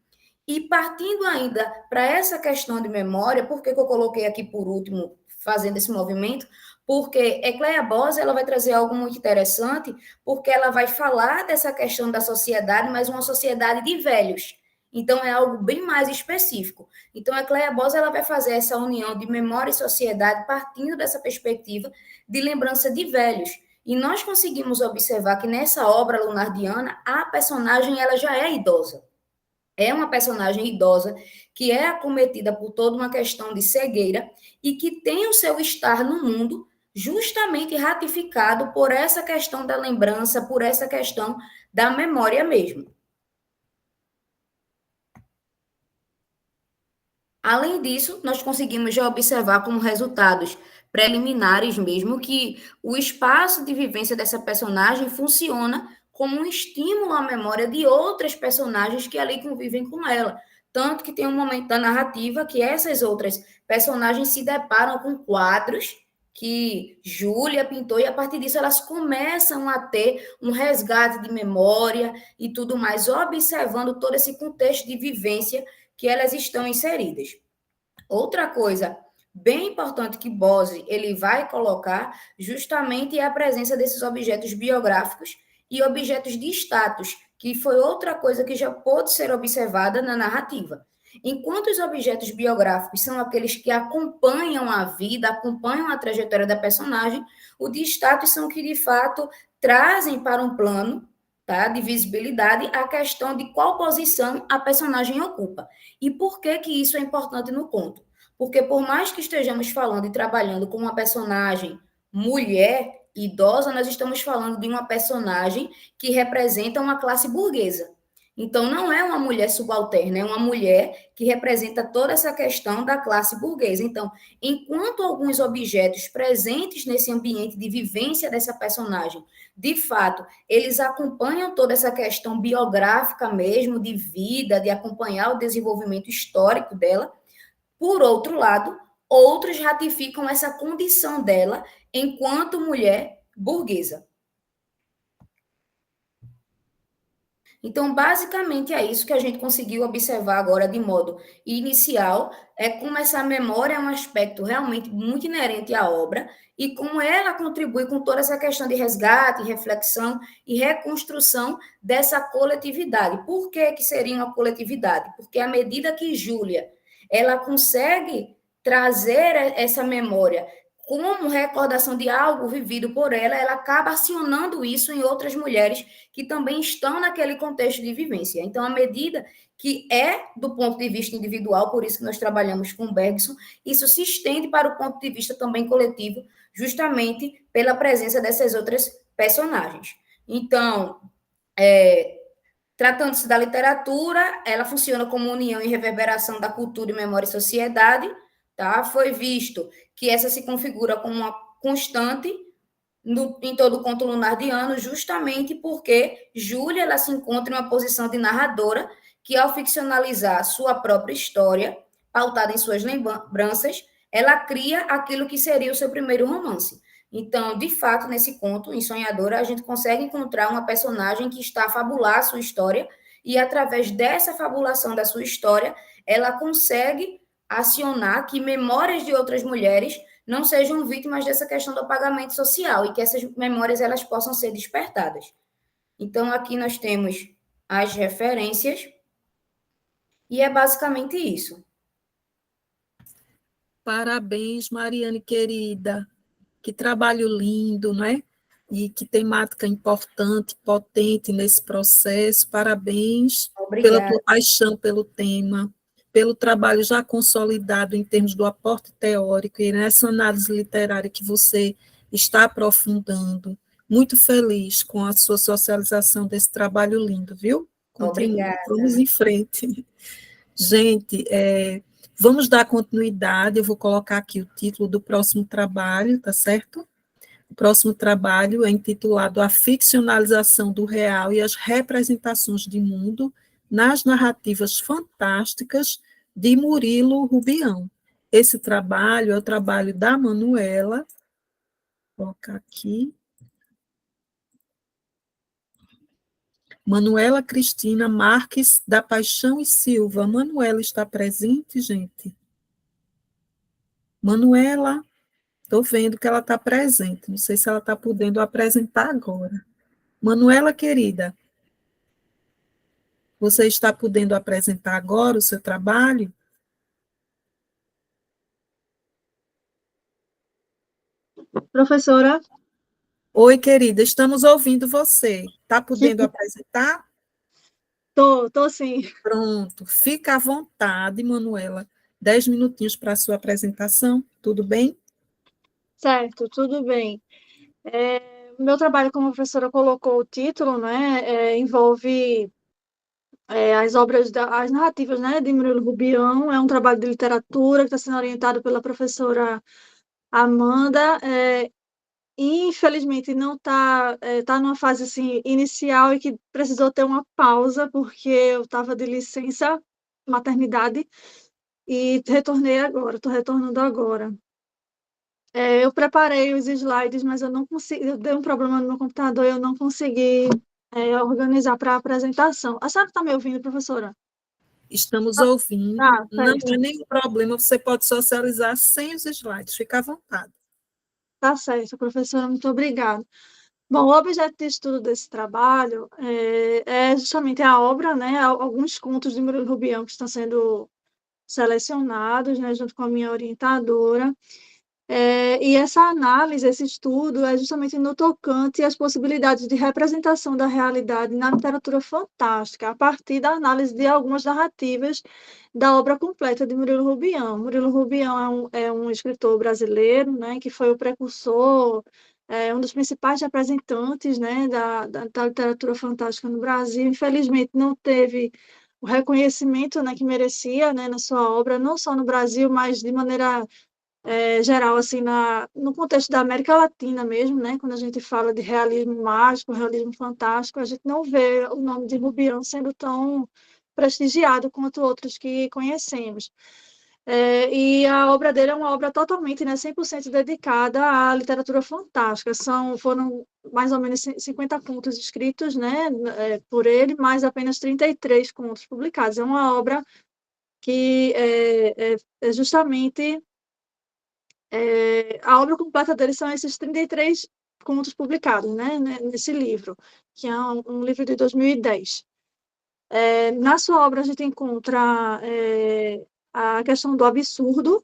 E partindo ainda para essa questão de memória, por que eu coloquei aqui por último, fazendo esse movimento? Porque Ecleia Bose ela vai trazer algo muito interessante, porque ela vai falar dessa questão da sociedade, mas uma sociedade de velhos. Então, é algo bem mais específico. Então, a Ecleia Bose ela vai fazer essa união de memória e sociedade partindo dessa perspectiva de lembrança de velhos. E nós conseguimos observar que nessa obra lunardiana, a personagem ela já é idosa. É uma personagem idosa que é acometida por toda uma questão de cegueira e que tem o seu estar no mundo justamente ratificado por essa questão da lembrança, por essa questão da memória mesmo. Além disso, nós conseguimos já observar como resultados preliminares mesmo que o espaço de vivência dessa personagem funciona como um estímulo à memória de outras personagens que ali convivem com ela. Tanto que tem um momento da narrativa que essas outras personagens se deparam com quadros que Júlia pintou, e a partir disso elas começam a ter um resgate de memória e tudo mais, observando todo esse contexto de vivência que elas estão inseridas. Outra coisa bem importante que Bose ele vai colocar justamente é a presença desses objetos biográficos e objetos de status, que foi outra coisa que já pôde ser observada na narrativa. Enquanto os objetos biográficos são aqueles que acompanham a vida, acompanham a trajetória da personagem, os de status são que, de fato, trazem para um plano, tá, de visibilidade a questão de qual posição a personagem ocupa. E por que que isso é importante no conto? Porque por mais que estejamos falando e trabalhando com uma personagem mulher, idosa, nós estamos falando de uma personagem que representa uma classe burguesa. Então, não é uma mulher subalterna, é uma mulher que representa toda essa questão da classe burguesa. Então, enquanto alguns objetos presentes nesse ambiente de vivência dessa personagem, de fato, eles acompanham toda essa questão biográfica mesmo, de vida, de acompanhar o desenvolvimento histórico dela, por outro lado, outros ratificam essa condição dela enquanto mulher burguesa. Então, basicamente, é isso que a gente conseguiu observar agora de modo inicial, é como essa memória é um aspecto realmente muito inerente à obra e como ela contribui com toda essa questão de resgate, reflexão e reconstrução dessa coletividade. Por que que seria uma coletividade? Porque à medida que Júlia ela consegue trazer essa memória como recordação de algo vivido por ela, ela acaba acionando isso em outras mulheres que também estão naquele contexto de vivência. Então, à medida que é do ponto de vista individual, por isso que nós trabalhamos com Bergson, isso se estende para o ponto de vista também coletivo, justamente pela presença dessas outras personagens. Então, tratando-se da literatura, ela funciona como união e reverberação da cultura e memória e sociedade, tá? Foi visto que essa se configura como uma constante em todo o conto lunar de Ano, justamente porque Júlia ela se encontra em uma posição de narradora que, ao ficcionalizar sua própria história, pautada em suas lembranças, ela cria aquilo que seria o seu primeiro romance. Então, de fato, nesse conto, em Sonhadora, a gente consegue encontrar uma personagem que está a fabular a sua história e, através dessa fabulação da sua história, ela consegue acionar que memórias de outras mulheres não sejam vítimas dessa questão do apagamento social e que essas memórias elas possam ser despertadas. Então, aqui nós temos as referências e é basicamente isso. Parabéns, Mariane, querida. Que trabalho lindo, né? E que temática importante, potente nesse processo. Parabéns pela tua paixão pelo tema, pelo trabalho já consolidado em termos do aporte teórico e nessa análise literária que você está aprofundando. Muito feliz com a sua socialização desse trabalho lindo, viu? Continue, obrigada. vamos em frente. Gente, vamos dar continuidade, eu vou colocar aqui o título do próximo trabalho, tá certo? O próximo trabalho é intitulado A Ficcionalização do Real e as Representações de Mundo nas Narrativas Fantásticas, de Murilo Rubião. Esse trabalho é o trabalho da Manuela, vou colocar aqui, Manuela Cristina Marques da Paixão e Silva. Manuela está presente, gente? Manuela, estou vendo que ela está presente, não sei se ela está podendo apresentar agora. Manuela, querida, você está podendo apresentar agora o seu trabalho? Professora? Oi, querida, estamos ouvindo você. Está podendo apresentar? Tô sim. Pronto, fica à vontade, Manuela. 10 minutinhos para a sua apresentação, tudo bem? Certo, tudo bem. Meu trabalho, como a professora colocou o título, né, envolve as narrativas, né, de Murilo Rubião. É um trabalho de literatura que está sendo orientado pela professora Amanda. Infelizmente não tá numa fase assim inicial e que precisou ter uma pausa porque eu estava de licença maternidade e retornei agora, estou retornando agora. Eu preparei os slides, mas eu não consegui, deu um problema no meu computador e eu não consegui organizar para a apresentação. A senhora está me ouvindo, professora? Estamos ouvindo, não certo. é nenhum problema, você pode socializar sem os slides, fica à vontade. Tá certo, professora, muito obrigada. Bom, o objeto de estudo desse trabalho é justamente a obra, né, alguns contos de Murilo Rubião que estão sendo selecionados, né, junto com a minha orientadora. E essa análise, esse estudo, é justamente no tocante às possibilidades de representação da realidade na literatura fantástica, a partir da análise de algumas narrativas da obra completa de Murilo Rubião. Murilo Rubião é um escritor brasileiro, né, que foi o precursor, um dos principais representantes, né, da literatura fantástica no Brasil. Infelizmente, não teve o reconhecimento, né, que merecia, né, na sua obra, não só no Brasil, mas de maneira geral, assim, no contexto da América Latina mesmo, né? Quando a gente fala de realismo mágico, realismo fantástico, a gente não vê o nome de Rubião sendo tão prestigiado quanto outros que conhecemos. E a obra dele é uma obra totalmente, né, 100% dedicada à literatura fantástica. Foram mais ou menos 50 contos escritos, né, por ele, mais apenas 33 contos publicados. É uma obra que é justamente a obra completa dele são esses 33 contos publicados, né, nesse livro, que é um livro de 2010. Na sua obra, a gente encontra a questão do absurdo,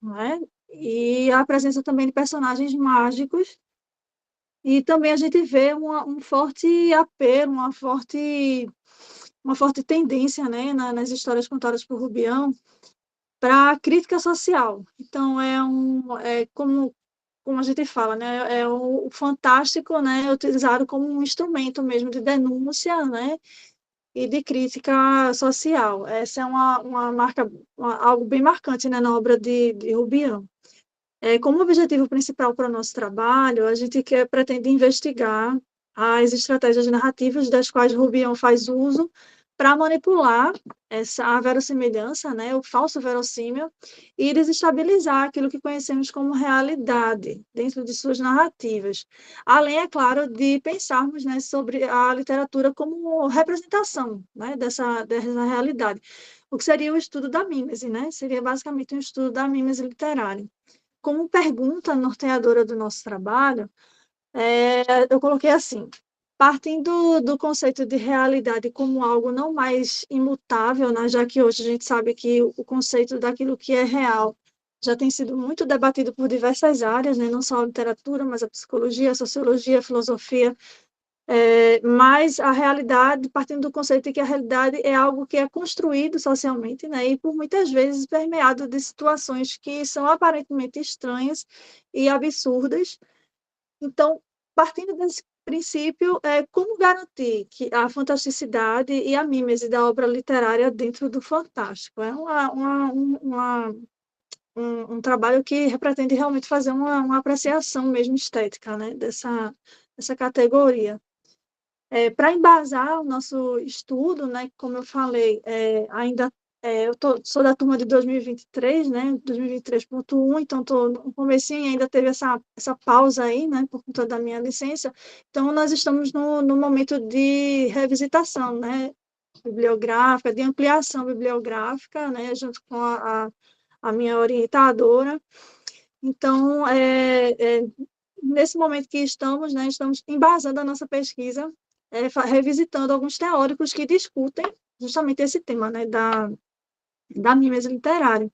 né, e a presença também de personagens mágicos, e também a gente vê um forte apelo, uma forte tendência, né, nas histórias contadas por Rubião, para a crítica social. Então, como como a gente fala, né, é o fantástico, né, utilizado como um instrumento mesmo de denúncia, né, e de crítica social. Essa é uma marca, algo bem marcante, né, na obra de Rubião. Como objetivo principal para o nosso trabalho, a gente pretende investigar as estratégias narrativas das quais Rubião faz uso para manipular a verossimilhança, né, o falso verossímil, e desestabilizar aquilo que conhecemos como realidade dentro de suas narrativas. Além, é claro, de pensarmos, né, sobre a literatura como representação, né, dessa realidade. O que seria o estudo da mímese, né? Seria basicamente um estudo da mímese literária. Como pergunta norteadora do nosso trabalho, eu coloquei assim: partindo do conceito de realidade como algo não mais imutável, né, já que hoje a gente sabe que o conceito daquilo que é real já tem sido muito debatido por diversas áreas, né, não só a literatura, mas a psicologia, a sociologia, a filosofia, mas a realidade, partindo do conceito de que a realidade é algo que é construído socialmente, né, e por muitas vezes permeado de situações que são aparentemente estranhas e absurdas. Então, partindo desse princípio, como garantir que a fantasticidade e a mímese da obra literária dentro do fantástico? É um trabalho que pretende realmente fazer uma apreciação mesmo estética, né, dessa categoria. Para embasar o nosso estudo, né, como eu falei, eu sou da turma de 2023, né, 2023.1, então estou no comecinho, ainda teve essa pausa aí, né, por conta da minha licença, então nós estamos no momento de revisitação, né, bibliográfica, de ampliação bibliográfica, né, junto com a minha orientadora. Então, nesse momento que estamos, né, estamos embasando a nossa pesquisa, revisitando alguns teóricos que discutem justamente esse tema, né, da mímese literária.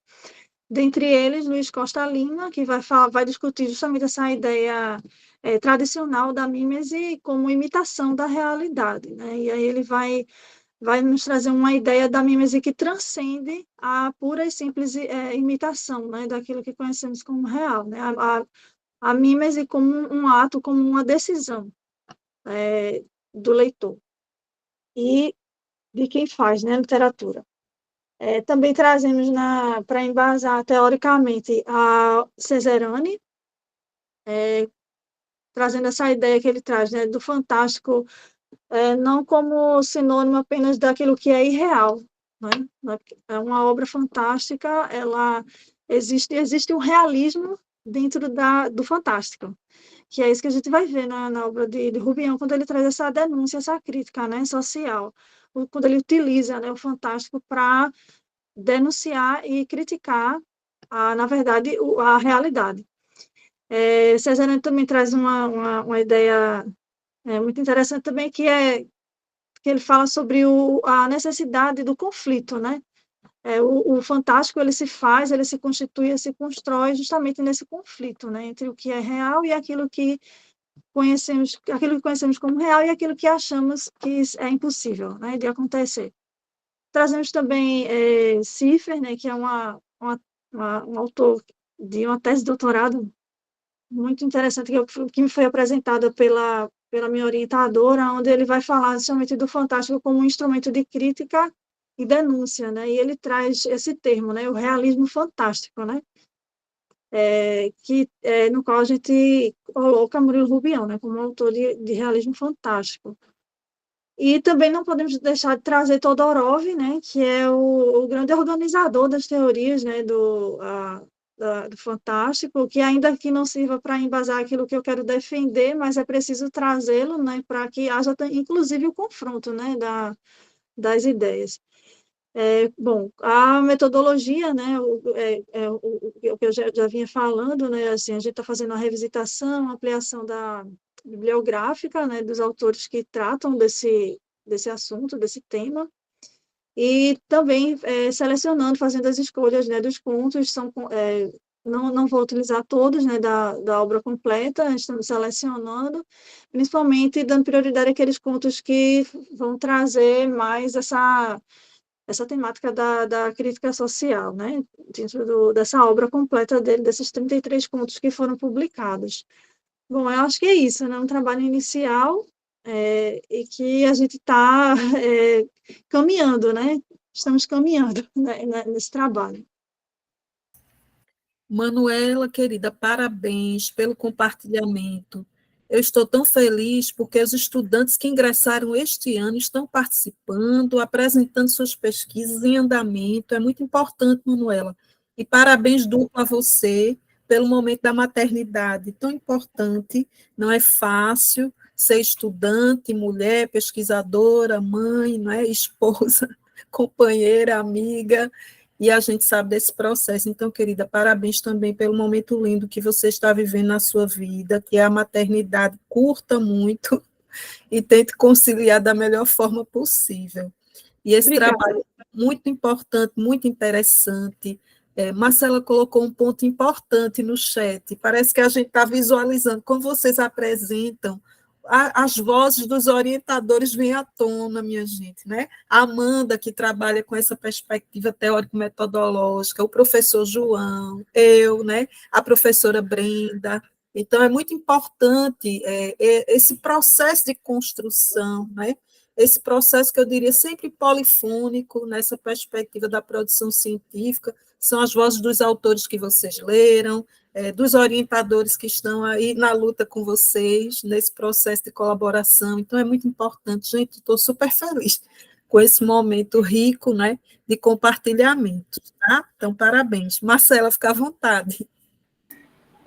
Dentre eles, Luiz Costa Lima, que vai discutir justamente essa ideia tradicional da mímese como imitação da realidade, né? E aí ele vai nos trazer uma ideia da mímese que transcende a pura e simples imitação, né, daquilo que conhecemos como real, né? A mímese como um ato, como uma decisão do leitor e de quem faz, né, literatura. Também trazemos para embasar teoricamente a Cesarani, trazendo essa ideia que ele traz, né, do fantástico, não como sinônimo apenas daquilo que é irreal, né? É uma obra fantástica, ela existe um realismo dentro do fantástico, que é isso que a gente vai ver na obra de Rubião, quando ele traz essa denúncia, essa crítica, né, social, quando ele utiliza, né, o fantástico para denunciar e criticar, na verdade, a realidade. Cesarani também traz uma ideia muito interessante também, que ele fala sobre a necessidade do conflito, né? O fantástico, ele se constitui, ele se constrói justamente nesse conflito, né, entre o que é real e aquilo que conhecemos como real e aquilo que achamos que é impossível, né, de acontecer. Trazemos também Ciffer, né, que é um autor de uma tese de doutorado muito interessante, que me foi apresentada pela minha orientadora, onde ele vai falar justamente do fantástico como um instrumento de crítica e denúncia, né? E ele traz esse termo, né, o realismo fantástico, né? No qual a gente coloca Murilo Rubião, né, como autor de realismo fantástico. E também não podemos deixar de trazer Todorov, né, que é o grande organizador das teorias, né, do fantástico, que ainda que não sirva para embasar aquilo que eu quero defender, mas é preciso trazê-lo, né, para que haja, inclusive, o confronto, né, das ideias. Bom, a metodologia, né, o que eu já vinha falando, né, assim, a gente está fazendo uma revisitação, ampliação da bibliográfica, né, dos autores que tratam desse assunto, desse tema, e também selecionando, fazendo as escolhas, né, dos contos, não vou utilizar todos, né, da obra completa, estamos selecionando, principalmente dando prioridade àqueles contos que vão trazer mais essa temática da crítica social, né, dentro dessa obra completa dele, desses 33 contos que foram publicados. Bom, eu acho que é isso, né, um trabalho inicial, e que a gente está caminhando, né, estamos caminhando, né, nesse trabalho. Manuela, querida, parabéns pelo compartilhamento. Eu estou tão feliz porque os estudantes que ingressaram este ano estão participando, apresentando suas pesquisas em andamento. É muito importante, Manuela. E parabéns duplo a você pelo momento da maternidade, tão importante. Não é fácil ser estudante, mulher, pesquisadora, mãe, não é? Esposa, companheira, amiga, e a gente sabe desse processo. Então, querida, parabéns também pelo momento lindo que você está vivendo na sua vida, que é a maternidade. Curta muito e tente conciliar da melhor forma possível. E esse Obrigada. trabalho é muito importante, muito interessante. Marcela colocou um ponto importante no chat. Parece que a gente está visualizando, como vocês apresentam, as vozes dos orientadores vêm à tona, minha gente, né? A Amanda, que trabalha com essa perspectiva teórico-metodológica, o professor João, eu, né? A professora Brenda. Então, é muito importante esse processo de construção, né? Esse processo que eu diria sempre polifônico, nessa perspectiva da produção científica, são as vozes dos autores que vocês leram, dos orientadores que estão aí na luta com vocês, nesse processo de colaboração. Então, é muito importante. Gente, estou super feliz com esse momento rico, né, de compartilhamento, tá? Então, parabéns. Marcela, fica à vontade.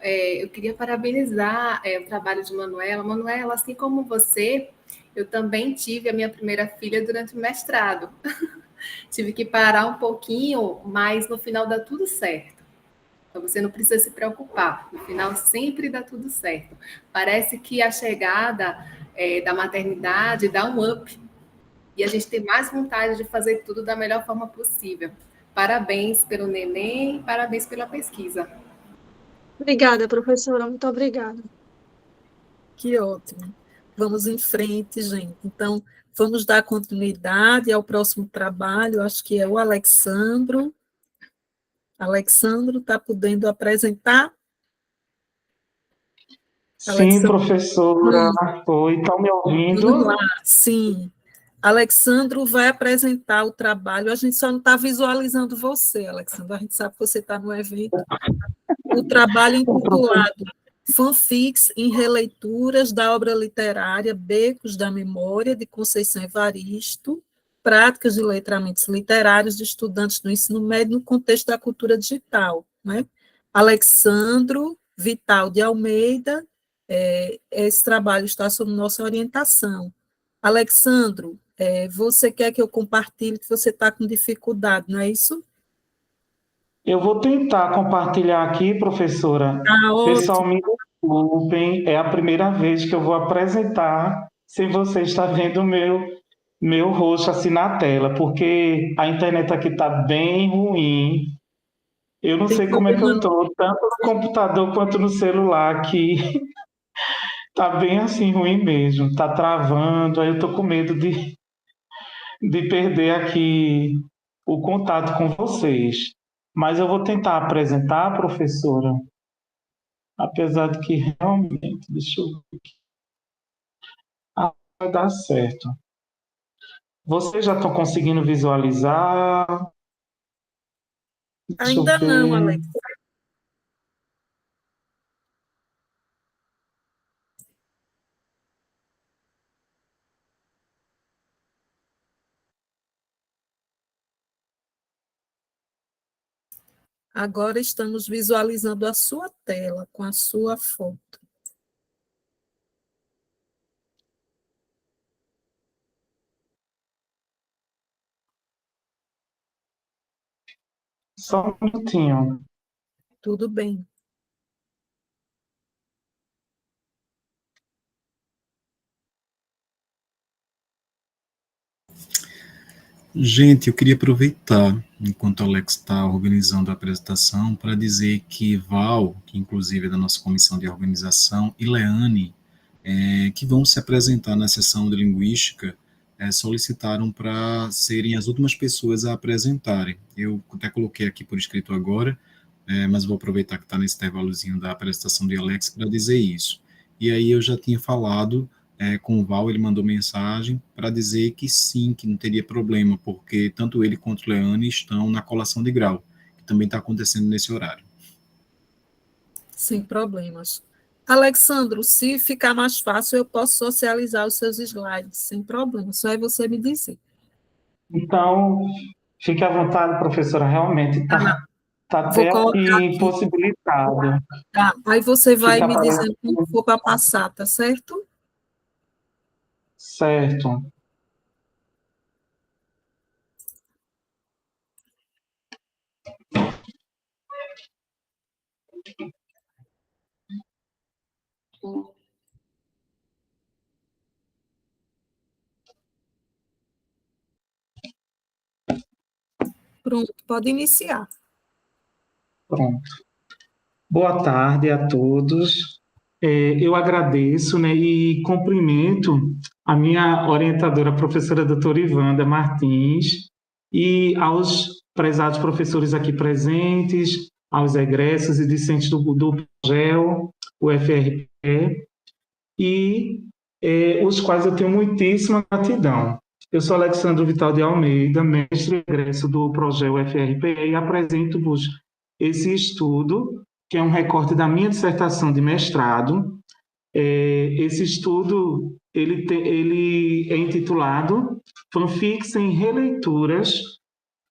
Eu queria parabenizar o trabalho de Manuela. Manuela, assim como você, eu também tive a minha primeira filha durante o mestrado. Tive que parar um pouquinho, mas no final dá tudo certo. Então você não precisa se preocupar. No final sempre dá tudo certo. Parece que a chegada da maternidade dá um up. E a gente tem mais vontade de fazer tudo da melhor forma possível. Parabéns pelo neném, parabéns pela pesquisa. Obrigada, professora, muito obrigada. Que ótimo. Vamos em frente, gente. Então, vamos dar continuidade ao próximo trabalho, acho que é o Alexandro. Alexandro, está podendo apresentar? Sim, Alexandro, professora. Oi, estão me vamos ouvindo? lá. Sim. Alexandro vai apresentar o trabalho. A gente só não está visualizando você, Alexandro. A gente sabe que você está no evento. O trabalho intitulado Fanfics em Releituras da Obra Literária Becos da Memória, de Conceição Evaristo, Práticas de Letramentos Literários de Estudantes do Ensino Médio no Contexto da Cultura Digital. Né? Alexandro Vital de Almeida, esse trabalho está sob nossa orientação. Alexandro, você quer que eu compartilhe que você está com dificuldade, não é isso? Eu vou tentar compartilhar aqui, professora. Pessoal, Ótimo. me desculpem, é a primeira vez que eu vou apresentar sem você estar vendo meu rosto assim na tela, porque a internet aqui está bem ruim. Eu não Tem sei como é que eu problema estou, tanto no computador quanto no celular, que está bem assim ruim mesmo, está travando, aí eu estou com medo de perder aqui o contato com vocês. Mas eu vou tentar apresentar, professora, apesar de que realmente, deixa eu ver aqui. Vai dar certo. Vocês já estão conseguindo visualizar? Deixa eu Ainda não, ver. Alex. Agora estamos visualizando a sua tela com a sua foto. Só um minutinho. Tudo bem. Gente, eu queria aproveitar, enquanto o Alex está organizando a apresentação, para dizer que Val, que inclusive é da nossa comissão de organização, e Leane, que vão se apresentar na sessão de linguística solicitaram para serem as últimas pessoas a apresentarem. Eu até coloquei aqui por escrito agora, mas vou aproveitar que está nesse intervalozinho da apresentação de Alex para dizer isso. E aí eu já tinha falado com o Val, ele mandou mensagem para dizer que sim, que não teria problema, porque tanto ele quanto o Leane estão na colação de grau, que também está acontecendo nesse horário. Sem problemas. Alexandro, se ficar mais fácil, eu posso socializar os seus slides, sem problema, só é você me dizer. Então, fique à vontade, professora, realmente está até aqui possibilitado. Tá, aí você vai Fica me aparecendo. dizendo como for para passar, tá certo? Certo. Pronto, pode iniciar. Pronto. Boa tarde a todos. Eu agradeço, né, e cumprimento a minha orientadora, a professora doutora Ivanda Martins, e aos prezados professores aqui presentes, aos egressos e discentes do PROGEL, o FRPE, e os quais eu tenho muitíssima gratidão. Eu sou Alexandro Vital de Almeida, mestre egresso do PROGEL FRPE, e apresento-vos esse estudo, que é um recorte da minha dissertação de mestrado. Esse estudo ele é intitulado Fanfics em Releituras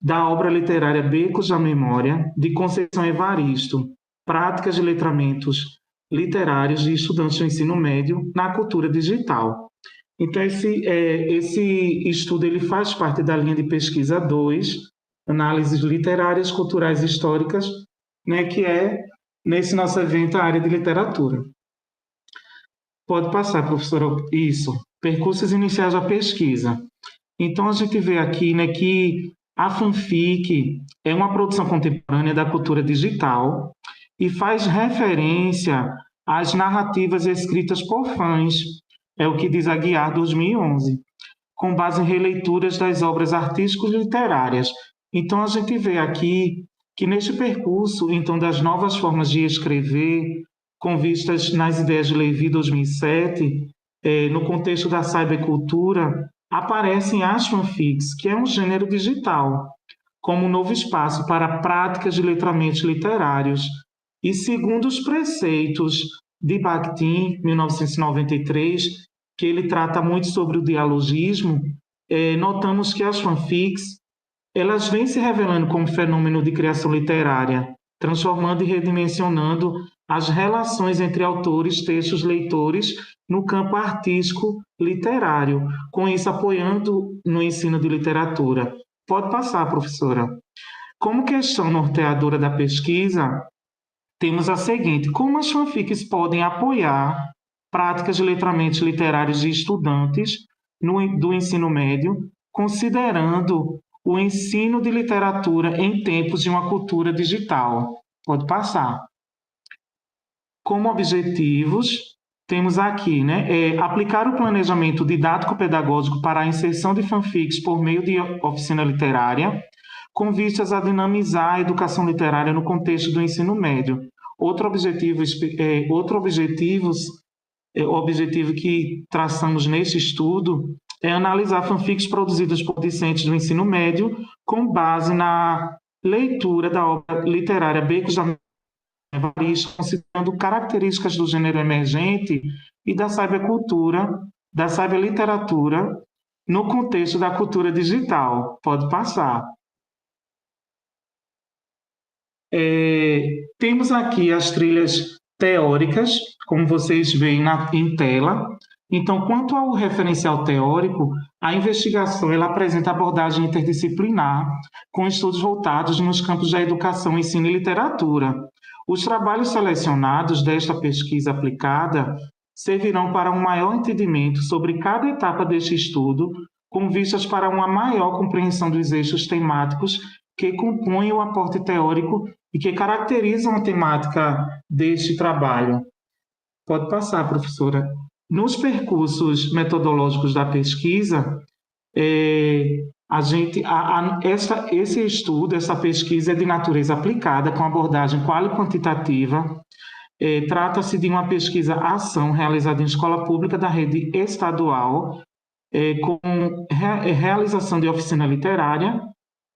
da obra literária Becos da Memória, de Conceição Evaristo, Práticas de Letramentos Literários de Estudantes do Ensino Médio na Cultura Digital. Então, esse estudo ele faz parte da linha de pesquisa 2, Análises Literárias, Culturais e Históricas, né, que é, nesse nosso evento, a área de literatura. Pode passar, professora. Isso. Percursos iniciais da pesquisa. Então, a gente vê aqui, né, que a fanfic é uma produção contemporânea da cultura digital e faz referência às narrativas escritas por fãs, é o que diz a Guiar 2011, com base em releituras das obras artísticas e literárias. Então, a gente vê aqui que neste percurso, então, das novas formas de escrever, com vistas nas ideias de Levi 2007, no contexto da cybercultura, aparecem as fanfics, que é um gênero digital, como um novo espaço para práticas de letramentos literários. E segundo os preceitos de Bakhtin, 1993, que ele trata muito sobre o dialogismo, notamos que as fanfics elas vêm se revelando como fenômeno de criação literária, transformando e redimensionando as relações entre autores, textos, leitores no campo artístico literário, com isso apoiando no ensino de literatura. Pode passar, professora. Como questão norteadora da pesquisa, temos a seguinte: como as fanfics podem apoiar práticas de letramentos literários de estudantes do ensino médio, considerando o ensino de literatura em tempos de uma cultura digital. Pode passar. Como objetivos, temos aqui, né, aplicar o planejamento didático-pedagógico para a inserção de fanfics por meio de oficina literária, com vistas a dinamizar a educação literária no contexto do ensino médio. Outro objetivo que traçamos neste estudo é analisar fanfics produzidas por discentes do ensino médio com base na leitura da obra literária Becos da Evaristo, considerando características do gênero emergente e da cybercultura, da cyberliteratura, no contexto da cultura digital. Pode passar. Temos aqui as trilhas teóricas, como vocês veem em tela. Então, quanto ao referencial teórico, a investigação ela apresenta abordagem interdisciplinar, com estudos voltados nos campos da educação, ensino e literatura. Os trabalhos selecionados desta pesquisa aplicada servirão para um maior entendimento sobre cada etapa deste estudo, com vistas para uma maior compreensão dos eixos temáticos que compõem o aporte teórico e que caracterizam a temática deste trabalho. Pode passar, professora. Nos percursos metodológicos da pesquisa, esse estudo, essa pesquisa é de natureza aplicada, com abordagem quali-quantitativa. Trata-se de uma pesquisa-ação realizada em escola pública da rede estadual, com realização de oficina literária,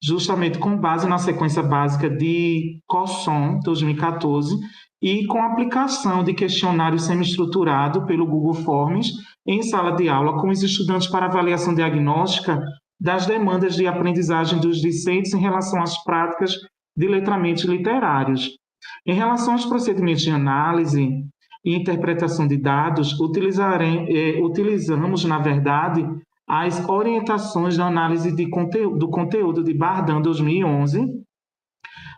justamente com base na sequência básica de COSSOM 2014 e com aplicação de questionário semi-estruturado pelo Google Forms em sala de aula com os estudantes para avaliação diagnóstica das demandas de aprendizagem dos discentes em relação às práticas de letramentos literários. Em relação aos procedimentos de análise e interpretação de dados, utilizamos, na verdade, as orientações da análise do conteúdo de Bardan 2011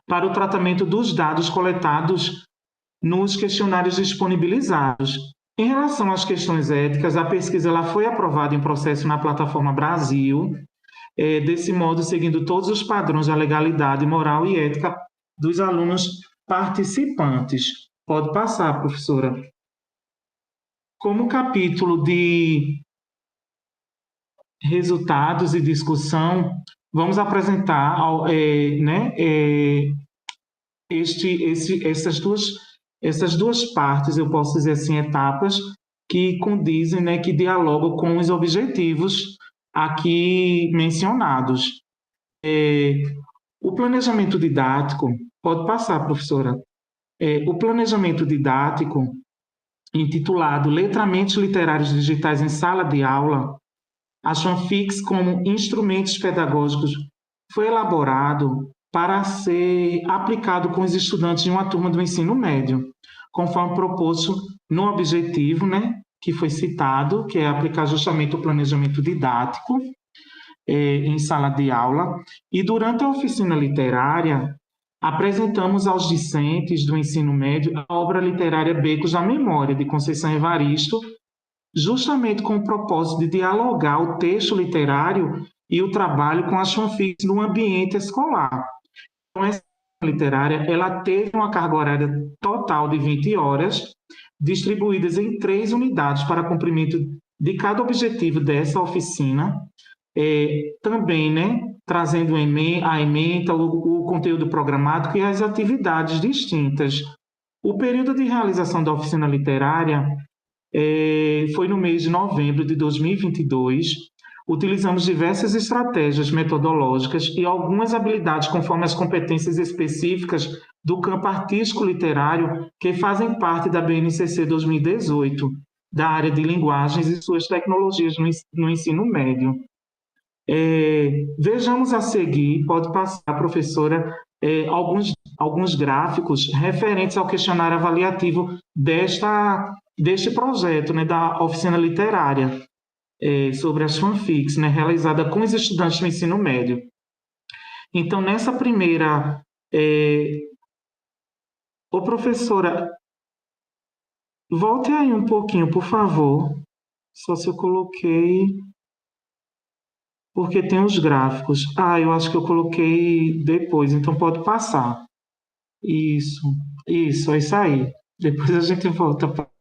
para o tratamento dos dados coletados nos questionários disponibilizados. Em relação às questões éticas, a pesquisa ela foi aprovada em processo na plataforma Brasil, desse modo, seguindo todos os padrões da legalidade moral e ética dos alunos participantes. Pode passar, professora. Como capítulo de resultados e discussão, vamos apresentar essas duas partes, eu posso dizer assim, etapas, que condizem, que dialogam com os objetivos aqui mencionados. O planejamento didático, pode passar, professora. O planejamento didático, intitulado Letramentos Literários Digitais em Sala de Aula, as fanfics como instrumentos pedagógicos, foi elaborado para ser aplicado com os estudantes de uma turma do ensino médio, conforme proposto no objetivo, que foi citado, que é aplicar justamente o planejamento didático em sala de aula. E durante a oficina literária, apresentamos aos discentes do ensino médio a obra literária Becos da Memória, de Conceição Evaristo, justamente com o propósito de dialogar o texto literário e o trabalho com as fanfics no ambiente escolar. Então, essa literária ela teve uma carga horária total de 20 horas, distribuídas em 3 unidades para cumprimento de cada objetivo dessa oficina, também trazendo a ementa, o conteúdo programático e as atividades distintas. O período de realização da oficina literária foi no mês de novembro de 2022. Utilizamos diversas estratégias metodológicas e algumas habilidades conforme as competências específicas do campo artístico literário que fazem parte da BNCC 2018, da área de linguagens e suas tecnologias no ensino médio. Vejamos a seguir, pode passar, professora, alguns gráficos referentes ao questionário avaliativo deste projeto, da oficina literária, sobre as fanfics, realizada com os estudantes do ensino médio. Então, nessa primeira... professora, volte aí um pouquinho, por favor. Só se eu coloquei... Porque tem os gráficos. Eu acho que eu coloquei depois, então pode passar. Isso, é isso aí. Depois a gente volta para...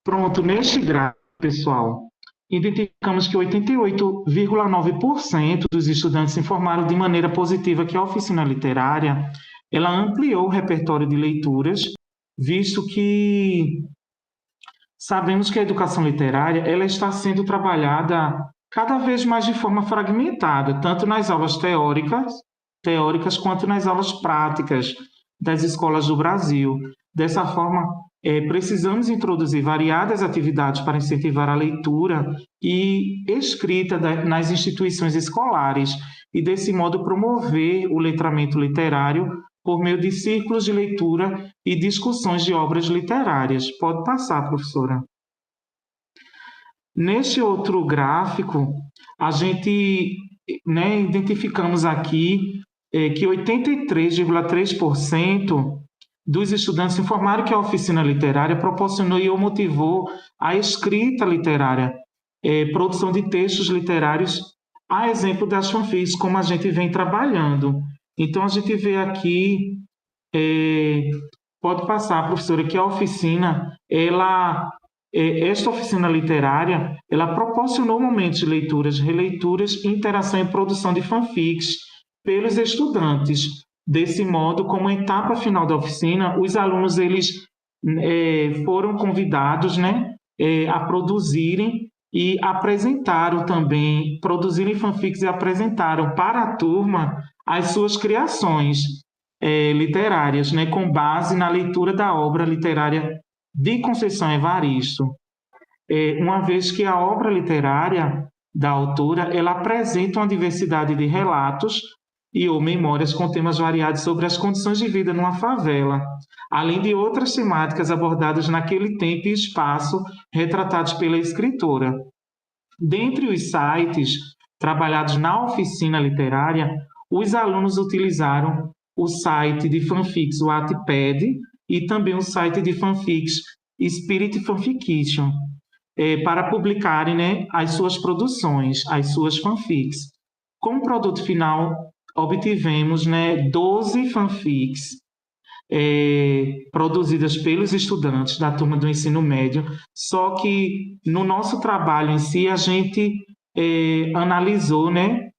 Pronto, neste gráfico, pessoal, identificamos que 88,9% dos estudantes informaram de maneira positiva que a oficina literária ela ampliou o repertório de leituras, visto que sabemos que a educação literária ela está sendo trabalhada cada vez mais de forma fragmentada, tanto nas aulas teóricas quanto nas aulas práticas das escolas do Brasil. Dessa forma, precisamos introduzir variadas atividades para incentivar a leitura e escrita nas instituições escolares e, desse modo, promover o letramento literário por meio de círculos de leitura e discussões de obras literárias. Pode passar, professora. Neste outro gráfico, a gente identificamos aqui que 83,3% dos estudantes informaram que a oficina literária proporcionou e motivou a escrita literária, produção de textos literários, a exemplo das fanfics, como a gente vem trabalhando. Então, a gente vê aqui Pode passar, professora, que a oficina, esta oficina literária, ela proporcionou momentos de leituras, releituras, interação e produção de fanfics pelos estudantes. Desse modo, como etapa final da oficina, os alunos eles foram convidados, né, a produzirem e apresentaram também, produzirem fanfics e apresentaram para a turma as suas criações literárias, né, com base na leitura da obra literária de Conceição Evaristo. Uma vez que a obra literária da autora ela apresenta uma diversidade de relatos ou memórias com temas variados sobre as condições de vida numa favela, além de outras temáticas abordadas naquele tempo e espaço retratados pela escritora. Dentre os sites trabalhados na oficina literária, os alunos utilizaram o site de fanfics Wattpad e também o site de fanfics Spirit Fanfiction, para publicarem, né, as suas produções, as suas fanfics. Como produto final, obtivemos, né, 12 fanfics produzidas pelos estudantes da turma do ensino médio, só que no nosso trabalho em si a gente analisou, né,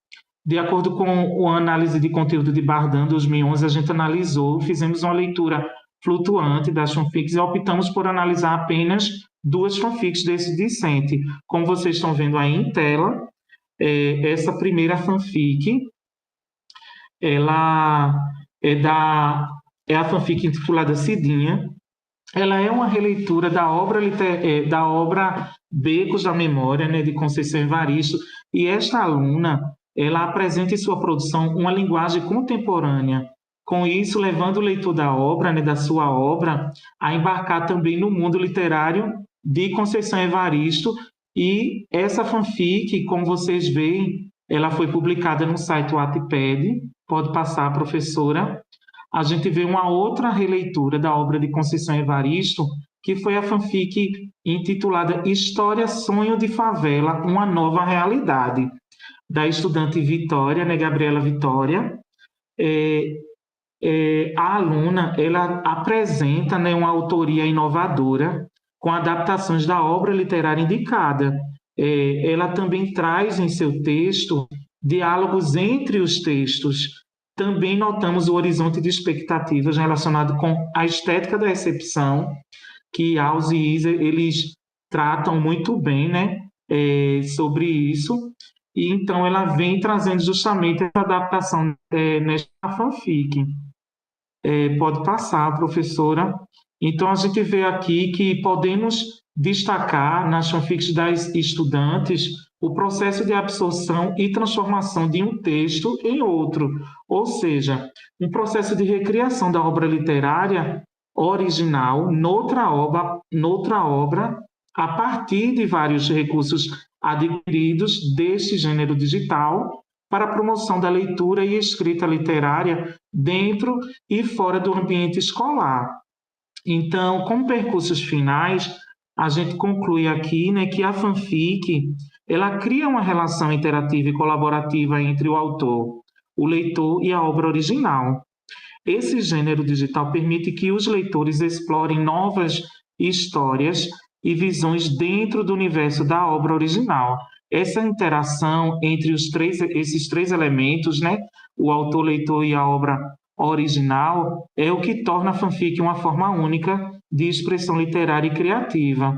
de acordo com a análise de conteúdo de Bardan 2011, a gente analisou, fizemos uma leitura flutuante das fanfics e optamos por analisar apenas 2 fanfics desse discente. Como vocês estão vendo aí em tela, essa primeira fanfic, ela é a fanfic intitulada Cidinha. Ela é uma releitura da obra Becos da Memória, né, de Conceição Evaristo, e esta aluna ela apresenta em sua produção uma linguagem contemporânea, com isso levando o leitor da obra, né, da sua obra, a embarcar também no mundo literário de Conceição Evaristo. E essa fanfic, como vocês veem, ela foi publicada no site Wattpad. Pode passar, professora. A gente vê uma outra releitura da obra de Conceição Evaristo, que foi a fanfic intitulada História Sonho de Favela, uma Nova Realidade, da estudante Vitória, né, Gabriela Vitória. A aluna ela apresenta, né, uma autoria inovadora com adaptações da obra literária indicada. Ela também traz em seu texto diálogos entre os textos. Também notamos o horizonte de expectativas relacionado com a estética da recepção, que Alves e Isa eles tratam muito bem, né, sobre isso. E então ela vem trazendo justamente essa adaptação nesta fanfic. Pode passar, professora. Então a gente vê aqui que podemos destacar nas fanfics das estudantes o processo de absorção e transformação de um texto em outro, ou seja, um processo de recriação da obra literária original noutra obra a partir de vários recursos adquiridos deste gênero digital para a promoção da leitura e escrita literária dentro e fora do ambiente escolar. Então, com percursos finais, a gente conclui aqui, né, que a fanfic ela cria uma relação interativa e colaborativa entre o autor, o leitor e a obra original. Esse gênero digital permite que os leitores explorem novas histórias e visões dentro do universo da obra original. Essa interação entre esses três elementos, né, o autor, leitor e a obra original, é o que torna a fanfic uma forma única de expressão literária e criativa.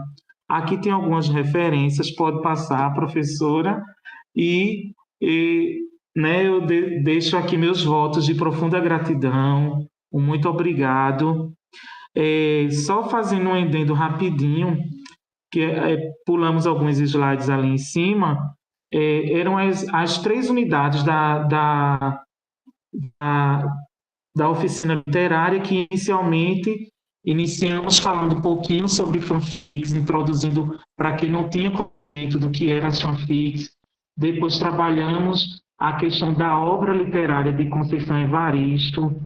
Aqui tem algumas referências, pode passar, professora, né, eu deixo aqui meus votos de profunda gratidão, muito obrigado. Só fazendo um adendo rapidinho, que pulamos alguns slides ali em cima, eram as 3 unidades da oficina literária que iniciamos falando um pouquinho sobre fanfics, introduzindo para quem não tinha conhecimento do que eram as fanfics. Depois trabalhamos a questão da obra literária de Conceição Evaristo,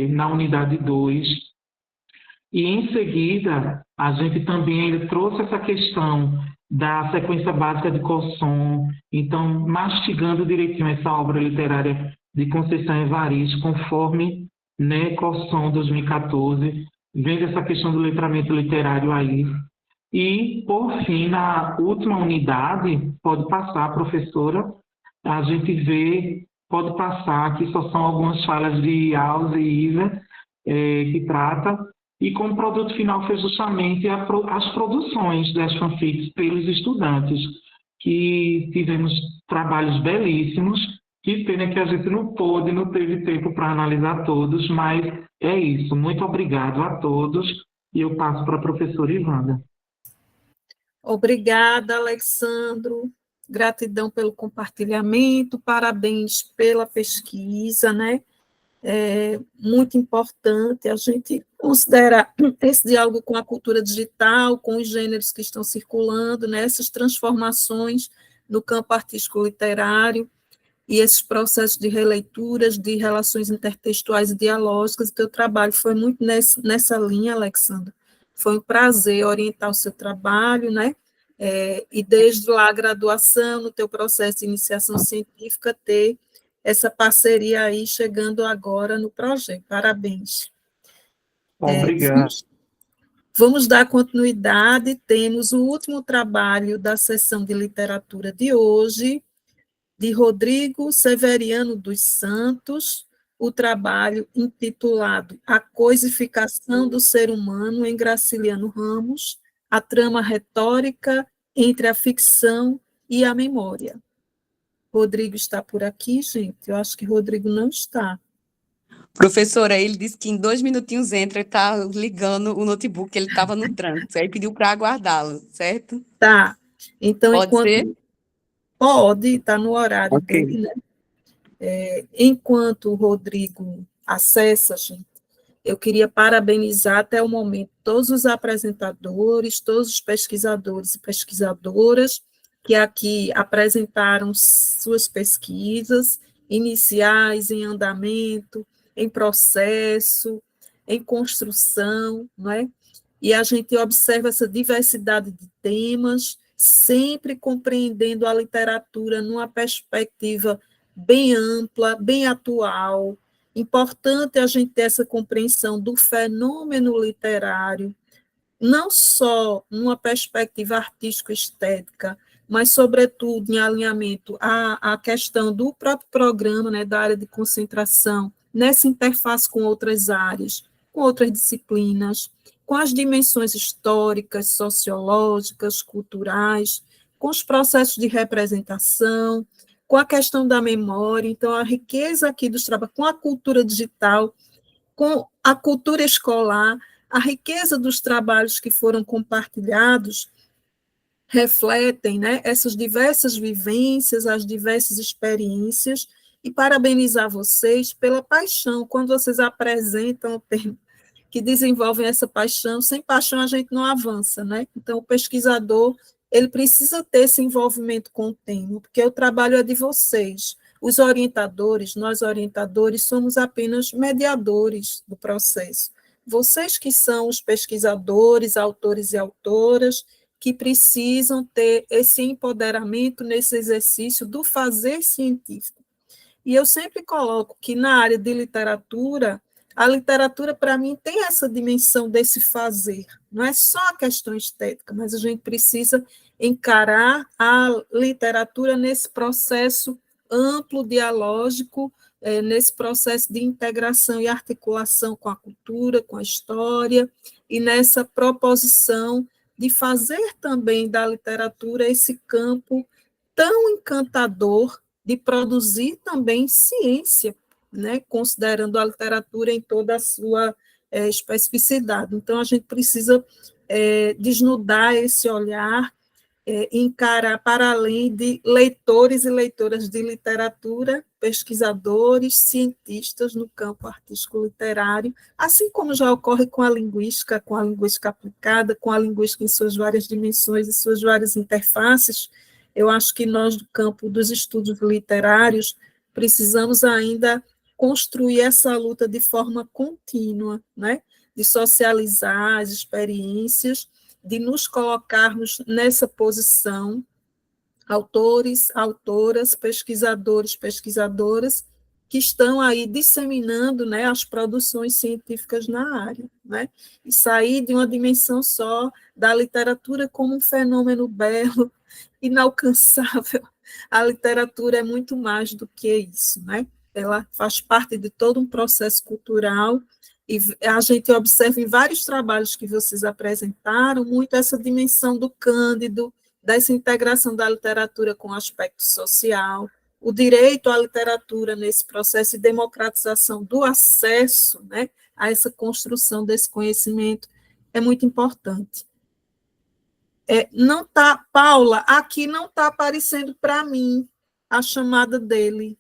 na unidade 2. E, em seguida, a gente também trouxe essa questão da sequência básica de Cosson, então, mastigando direitinho essa obra literária de Conceição Evaristo, conforme né, Corsom 2014, vendo essa questão do letramento literário aí. E, por fim, na última unidade, pode passar, professora, a gente vê, pode passar, que só são algumas falas de Alza e Iva, que trata, e como produto final foi justamente as produções das fanfics pelos estudantes, que tivemos trabalhos belíssimos. Que pena que a gente não teve tempo para analisar todos, mas é isso. Muito obrigado a todos, e eu passo para a professora Ivanda. Obrigada, Alexandro. Gratidão pelo compartilhamento, parabéns pela pesquisa, né? É muito importante a gente considerar esse diálogo com a cultura digital, com os gêneros que estão circulando, né? Essas transformações no campo artístico literário e esses processos de releituras, de relações intertextuais e dialógicas. O teu trabalho foi muito nessa linha, Alexandra. Foi um prazer orientar o seu trabalho, né? E desde lá a graduação, no teu processo de iniciação científica, ter essa parceria aí chegando agora no projeto. Parabéns. Obrigado. Vamos dar continuidade. Temos o último trabalho da sessão de literatura de hoje, de Rodrigo Severiano dos Santos, o trabalho intitulado A Coisificação do Ser Humano em Graciliano Ramos, a trama retórica entre a ficção e a memória. Rodrigo está por aqui, gente? Eu acho que Rodrigo não está. Professora, ele disse que em 2 minutinhos entra, ele está ligando o notebook, ele estava no trânsito, aí pediu para aguardá-lo, certo? Tá. Então, Pode ser? Pode, está no horário Ok. dele, né? Enquanto o Rodrigo acessa, gente, eu queria parabenizar até o momento todos os apresentadores, todos os pesquisadores e pesquisadoras que aqui apresentaram suas pesquisas iniciais, em andamento, em processo, em construção, não é? E a gente observa essa diversidade de temas, sempre compreendendo a literatura numa perspectiva bem ampla, bem atual. Importante a gente ter essa compreensão do fenômeno literário, não só numa perspectiva artístico-estética, mas, sobretudo, em alinhamento à questão do próprio programa, né, da área de concentração, nessa interface com outras áreas, com outras disciplinas, com as dimensões históricas, sociológicas, culturais, com os processos de representação, com a questão da memória. Então, a riqueza aqui dos trabalhos, com a cultura digital, com a cultura escolar, a riqueza dos trabalhos que foram compartilhados refletem, né, essas diversas vivências, as diversas experiências, e parabenizar vocês pela paixão, quando vocês apresentam o termo, que desenvolvem essa paixão. Sem paixão a gente não avança, né? Então, o pesquisador, ele precisa ter esse envolvimento com o tema, porque o trabalho é de vocês. Os orientadores, nós orientadores, somos apenas mediadores do processo. Vocês que são os pesquisadores, autores e autoras, que precisam ter esse empoderamento nesse exercício do fazer científico. E eu sempre coloco que na área de literatura, a literatura, para mim, tem essa dimensão desse fazer. Não é só a questão estética, mas a gente precisa encarar a literatura nesse processo amplo, dialógico, nesse processo de integração e articulação com a cultura, com a história, e nessa proposição de fazer também da literatura esse campo tão encantador de produzir também ciência, né, considerando a literatura em toda a sua especificidade. Então, a gente precisa desnudar esse olhar, encarar para além de leitores e leitoras de literatura, pesquisadores, cientistas no campo artístico-literário, assim como já ocorre com a linguística aplicada, com a linguística em suas várias dimensões e suas várias interfaces. Eu acho que nós, do campo dos estudos literários, precisamos ainda construir essa luta de forma contínua, né? De socializar as experiências, de nos colocarmos nessa posição, autores, autoras, pesquisadores, pesquisadoras, que estão aí disseminando, né, as produções científicas na área, né, e sair de uma dimensão só da literatura como um fenômeno belo, inalcançável. A literatura é muito mais do que isso, né? Ela faz parte de todo um processo cultural, e a gente observa em vários trabalhos que vocês apresentaram muito essa dimensão do Cândido, dessa integração da literatura com o aspecto social, o direito à literatura nesse processo de democratização do acesso, né, a essa construção desse conhecimento é muito importante. Não tá, Paula, aqui não está aparecendo para mim a chamada dele.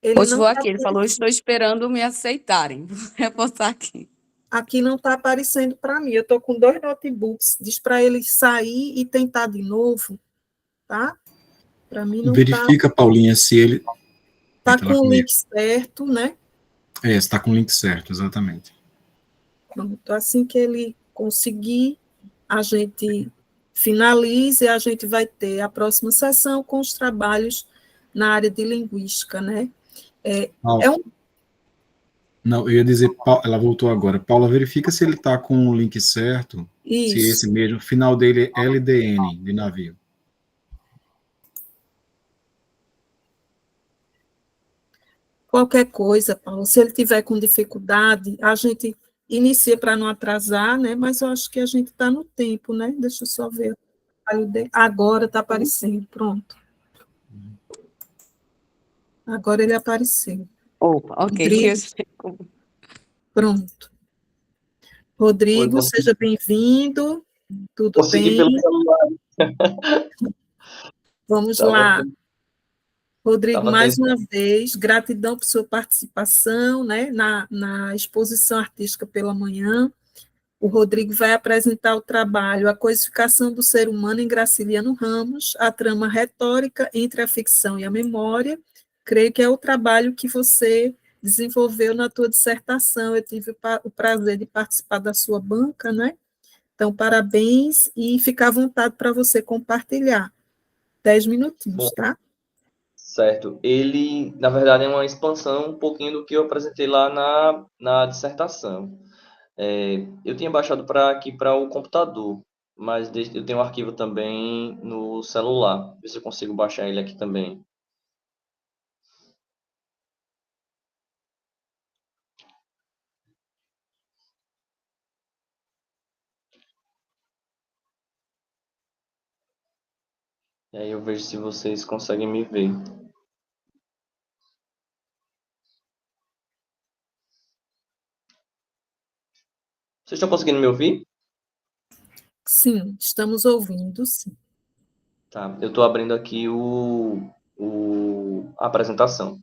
Ele Hoje não vou tá aqui, ele falou, estou esperando me aceitarem. Vou reforçar aqui. Aqui não está aparecendo para mim. Eu estou com 2 notebooks. Diz para ele sair e tentar de novo, tá? Para mim não está. Verifica, Paulinha, se ele Está com o link certo, né? Está com o link certo, exatamente. Pronto, assim que ele conseguir, a gente finaliza e a gente vai ter a próxima sessão com os trabalhos na área de linguística, né? Não, eu ia dizer, ela voltou agora. Paula, verifica se ele está com o link certo, Isso. se esse mesmo, o final dele é LDN, de navio. Qualquer coisa, Paulo, se ele tiver com dificuldade, a gente inicia para não atrasar, né? Mas eu acho que a gente está no tempo, né? Deixa eu só ver. Agora está aparecendo, pronto. Agora ele apareceu. Opa, ok. Rodrigo. Pronto. Rodrigo, seja bem-vindo. Tudo Consegui bem? pelo celular. Vamos lá. Rodrigo, mais uma vez, gratidão por sua participação, né, na exposição artística pela manhã. O Rodrigo vai apresentar o trabalho A Coisificação do Ser Humano em Graciliano Ramos, a trama retórica entre a ficção e a memória. Creio que é o trabalho que você desenvolveu na tua dissertação. Eu tive o prazer de participar da sua banca, né? Então, parabéns e fica à vontade para você compartilhar. 10 minutinhos, tá? Certo. Ele, na verdade, é uma expansão um pouquinho do que eu apresentei lá na dissertação. Eu tinha baixado aqui para o computador, mas eu tenho um arquivo também no celular. Ver se eu consigo baixar ele aqui também. E aí eu vejo se vocês conseguem me ver. Vocês estão conseguindo me ouvir? Sim, estamos ouvindo, sim. Tá, eu estou abrindo aqui a apresentação.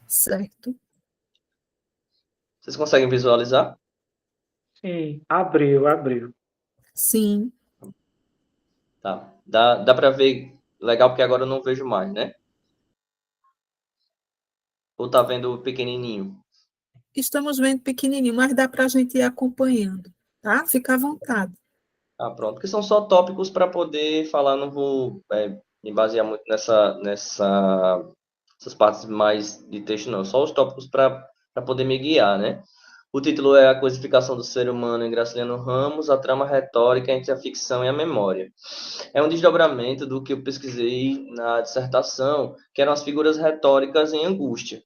Certo. Vocês conseguem visualizar? Sim, abriu. Sim. Tá, dá para ver legal, porque agora eu não vejo mais, né? Ou tá vendo pequenininho? Estamos vendo pequenininho, mas dá para a gente ir acompanhando, tá? Fica à vontade. Pronto, porque são só tópicos para poder falar, não vou me basear muito nessas partes mais de texto, não. Só os tópicos para poder me guiar, né? O título é A Coisificação do Ser Humano em Graciliano Ramos, a trama retórica entre a ficção e a memória. É um desdobramento do que eu pesquisei na dissertação, que eram as figuras retóricas em angústia.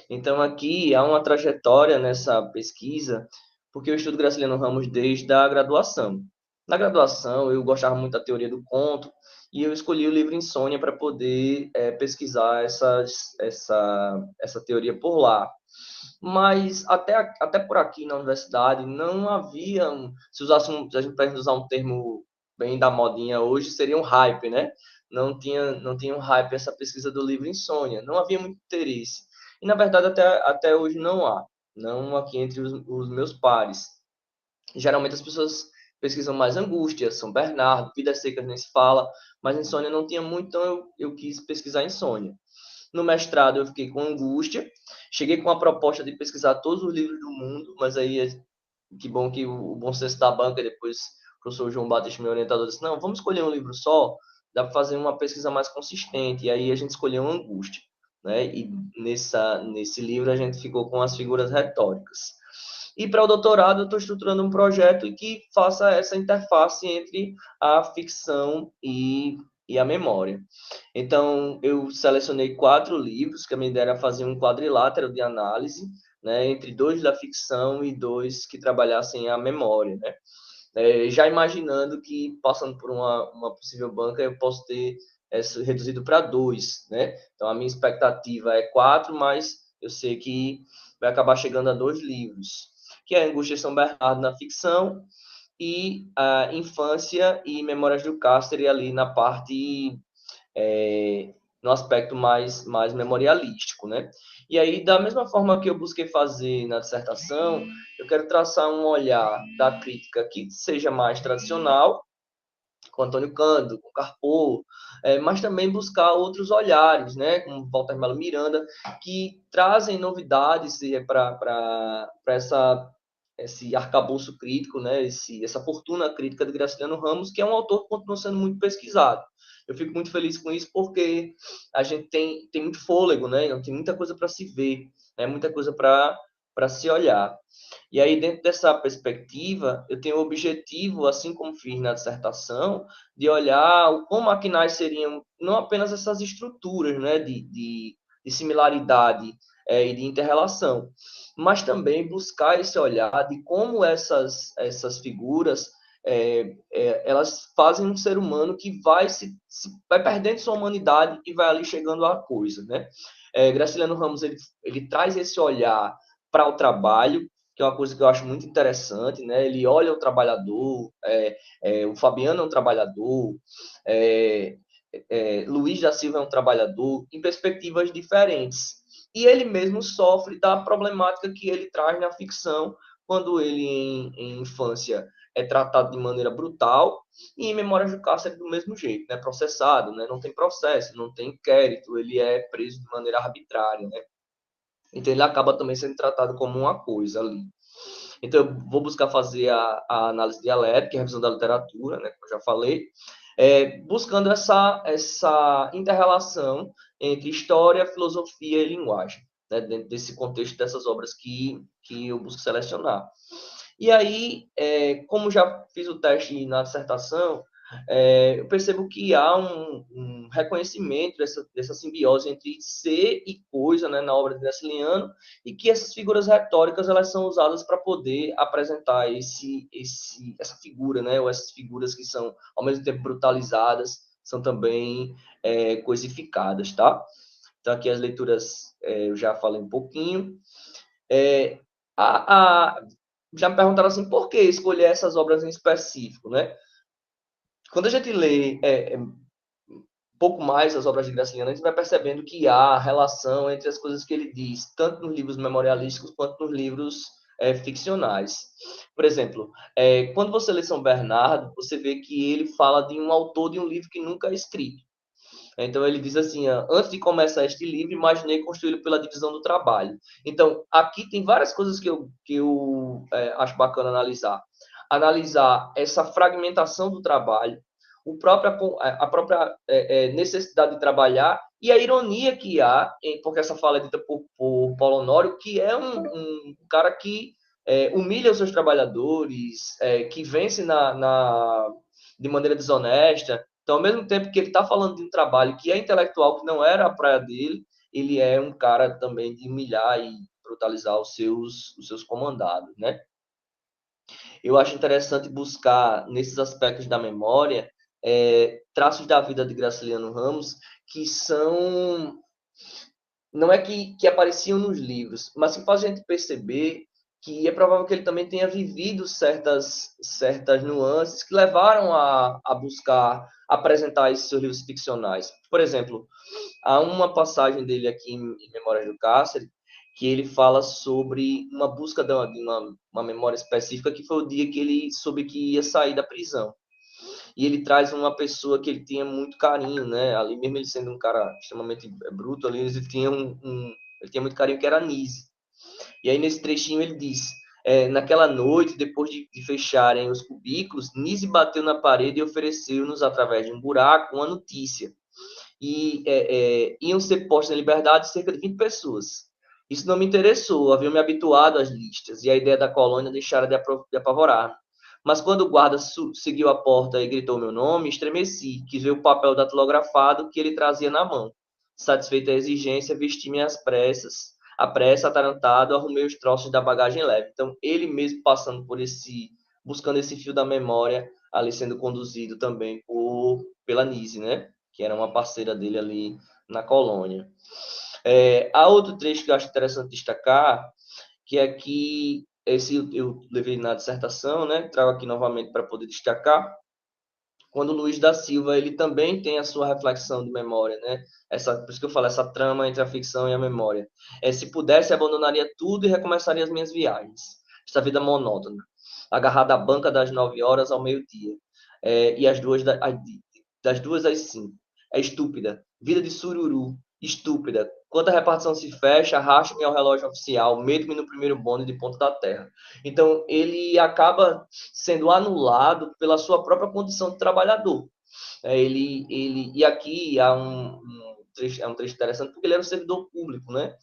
Então, aqui há uma trajetória nessa pesquisa, porque eu estudo Graciliano Ramos desde a graduação. Na graduação, eu gostava muito da teoria do conto, e eu escolhi o livro Insônia para poder pesquisar essa teoria por lá. Mas até por aqui na universidade não havia, se a gente pudesse usar um termo bem da modinha hoje, seria um hype, né? Não tinha um hype essa pesquisa do livro Insônia, não havia muito interesse. E, na verdade, até hoje não há, não aqui entre os meus pares. Geralmente as pessoas pesquisam mais Angústia, São Bernardo, Vidas Secas nem se fala, mas Insônia não tinha muito, então eu quis pesquisar Insônia. No mestrado eu fiquei com Angústia, cheguei com a proposta de pesquisar todos os livros do mundo, mas aí que bom que o bom senso da banca, depois o professor João Batista, meu orientador, disse, não, vamos escolher um livro só, dá para fazer uma pesquisa mais consistente, e aí a gente escolheu a angústia, né? E nesse livro a gente ficou com as figuras retóricas. E para o doutorado, eu estou estruturando um projeto que faça essa interface entre a ficção e a memória. Então, eu selecionei 4 livros, que a minha ideia era fazer um quadrilátero de análise, né, entre 2 da ficção e 2 que trabalhassem a memória, né? Já imaginando que, passando por uma possível banca, eu posso ter reduzido para 2, né? Então, a minha expectativa é 4, mas eu sei que vai acabar chegando a 2 livros, que é a Angústia de São Bernardo na ficção e a Infância e Memórias do Cárcere ali na parte, no aspecto mais memorialístico, né? E aí, da mesma forma que eu busquei fazer na dissertação, eu quero traçar um olhar da crítica que seja mais tradicional, com Antônio Cândido, com Carpo, mas também buscar outros olhares, né, como Walter Melo Miranda, que trazem novidades para esse arcabouço crítico, né, essa fortuna crítica de Graciliano Ramos, que é um autor que continua sendo muito pesquisado. Eu fico muito feliz com isso porque a gente tem muito fôlego, né, tem muita coisa para se ver, né, muita coisa para se olhar. E aí, dentro dessa perspectiva, eu tenho o objetivo, assim como fiz na dissertação, de olhar como Aquinas seriam não apenas essas estruturas, né, de similaridade e de interrelação, mas também buscar esse olhar de como essas figuras elas fazem um ser humano que vai perdendo sua humanidade e vai ali chegando à coisa, né? Graciliano Ramos ele traz esse olhar para o trabalho, que é uma coisa que eu acho muito interessante, né? Ele olha o trabalhador, o Fabiano é um trabalhador, Luiz da Silva é um trabalhador, em perspectivas diferentes. E ele mesmo sofre da problemática que ele traz na ficção, quando ele, em infância, é tratado de maneira brutal, e em Memórias do Cárcere do mesmo jeito, né? Processado, né? Não tem processo, não tem inquérito, ele é preso de maneira arbitrária, né? Então, ele acaba também sendo tratado como uma coisa ali. Então, eu vou buscar fazer a análise dialética, a revisão da literatura, né, como eu já falei, buscando essa inter-relação entre história, filosofia e linguagem, né, dentro desse contexto dessas obras que eu busco selecionar. E aí, como já fiz o teste na dissertação, eu percebo que há um reconhecimento dessa simbiose entre ser e coisa, né, na obra de Graciliano, e que essas figuras retóricas elas são usadas para poder apresentar essa figura, né, ou essas figuras que são, ao mesmo tempo, brutalizadas, são também coisificadas, tá? Então, aqui as leituras eu já falei um pouquinho. Já me perguntaram assim, por que escolher essas obras em específico, né? Quando a gente lê um pouco mais as obras de Graciliano, a gente vai percebendo que há relação entre as coisas que ele diz, tanto nos livros memorialísticos quanto nos livros ficcionais. Por exemplo, quando você lê São Bernardo, você vê que ele fala de um autor de um livro que nunca é escrito. Então, ele diz assim, antes de começar este livro, imaginei construí-lo pela divisão do trabalho. Então, aqui tem várias coisas que eu acho bacana analisar. Analisar essa fragmentação do trabalho, a própria necessidade de trabalhar e a ironia que há, porque essa fala é dita por Paulo Honório, que é um cara que humilha os seus trabalhadores, que vence de maneira desonesta. Então, ao mesmo tempo que ele está falando de um trabalho que é intelectual, que não era a praia dele, ele é um cara também de humilhar e brutalizar os seus comandados, né? Eu acho interessante buscar, nesses aspectos da memória, traços da vida de Graciliano Ramos que são... Não é que apareciam nos livros, mas que faz a gente perceber que é provável que ele também tenha vivido certas nuances que levaram a buscar apresentar esses seus livros ficcionais. Por exemplo, há uma passagem dele aqui em Memórias do Cárcere, que ele fala sobre uma busca de uma memória específica, que foi o dia que ele soube que ia sair da prisão. E ele traz uma pessoa que ele tinha muito carinho, né? Ali mesmo ele sendo um cara extremamente bruto, ali ele tinha muito carinho, que era Nise. E aí, nesse trechinho, ele diz, naquela noite, depois de fecharem os cubículos, Nise bateu na parede e ofereceu-nos, através de um buraco, uma notícia. E iam ser postas em liberdade cerca de 20 pessoas. Isso não me interessou, havia me habituado às listas, e a ideia da colônia deixara de apavorar. Mas quando o guarda seguiu a porta e gritou meu nome, estremeci, quis ver o papel datilografado que ele trazia na mão. Satisfeita a exigência, vesti-me às pressas, atarantado, arrumei os troços da bagagem leve. Então, ele mesmo passando buscando esse fio da memória, ali sendo conduzido também pela Nise, né? Que era uma parceira dele ali na colônia. Há outro trecho que eu acho interessante destacar, que é que esse eu levei na dissertação, né? Trago aqui novamente para poder destacar, quando o Luiz da Silva, ele também tem a sua reflexão de memória, né? Por isso que eu falo, essa trama entre a ficção e a memória. Se pudesse, abandonaria tudo e recomeçaria as minhas viagens. Esta vida monótona, agarrada à banca das 9 horas ao meio-dia, e das 2 às 5. É estúpida. Vida de sururu. Estúpida. Quando a repartição se fecha, arrasto-me ao relógio oficial, meto-me no primeiro bonde de Ponta da Terra. Então, ele acaba sendo anulado pela sua própria condição de trabalhador. E aqui há um trecho interessante, porque ele era um servidor público, né?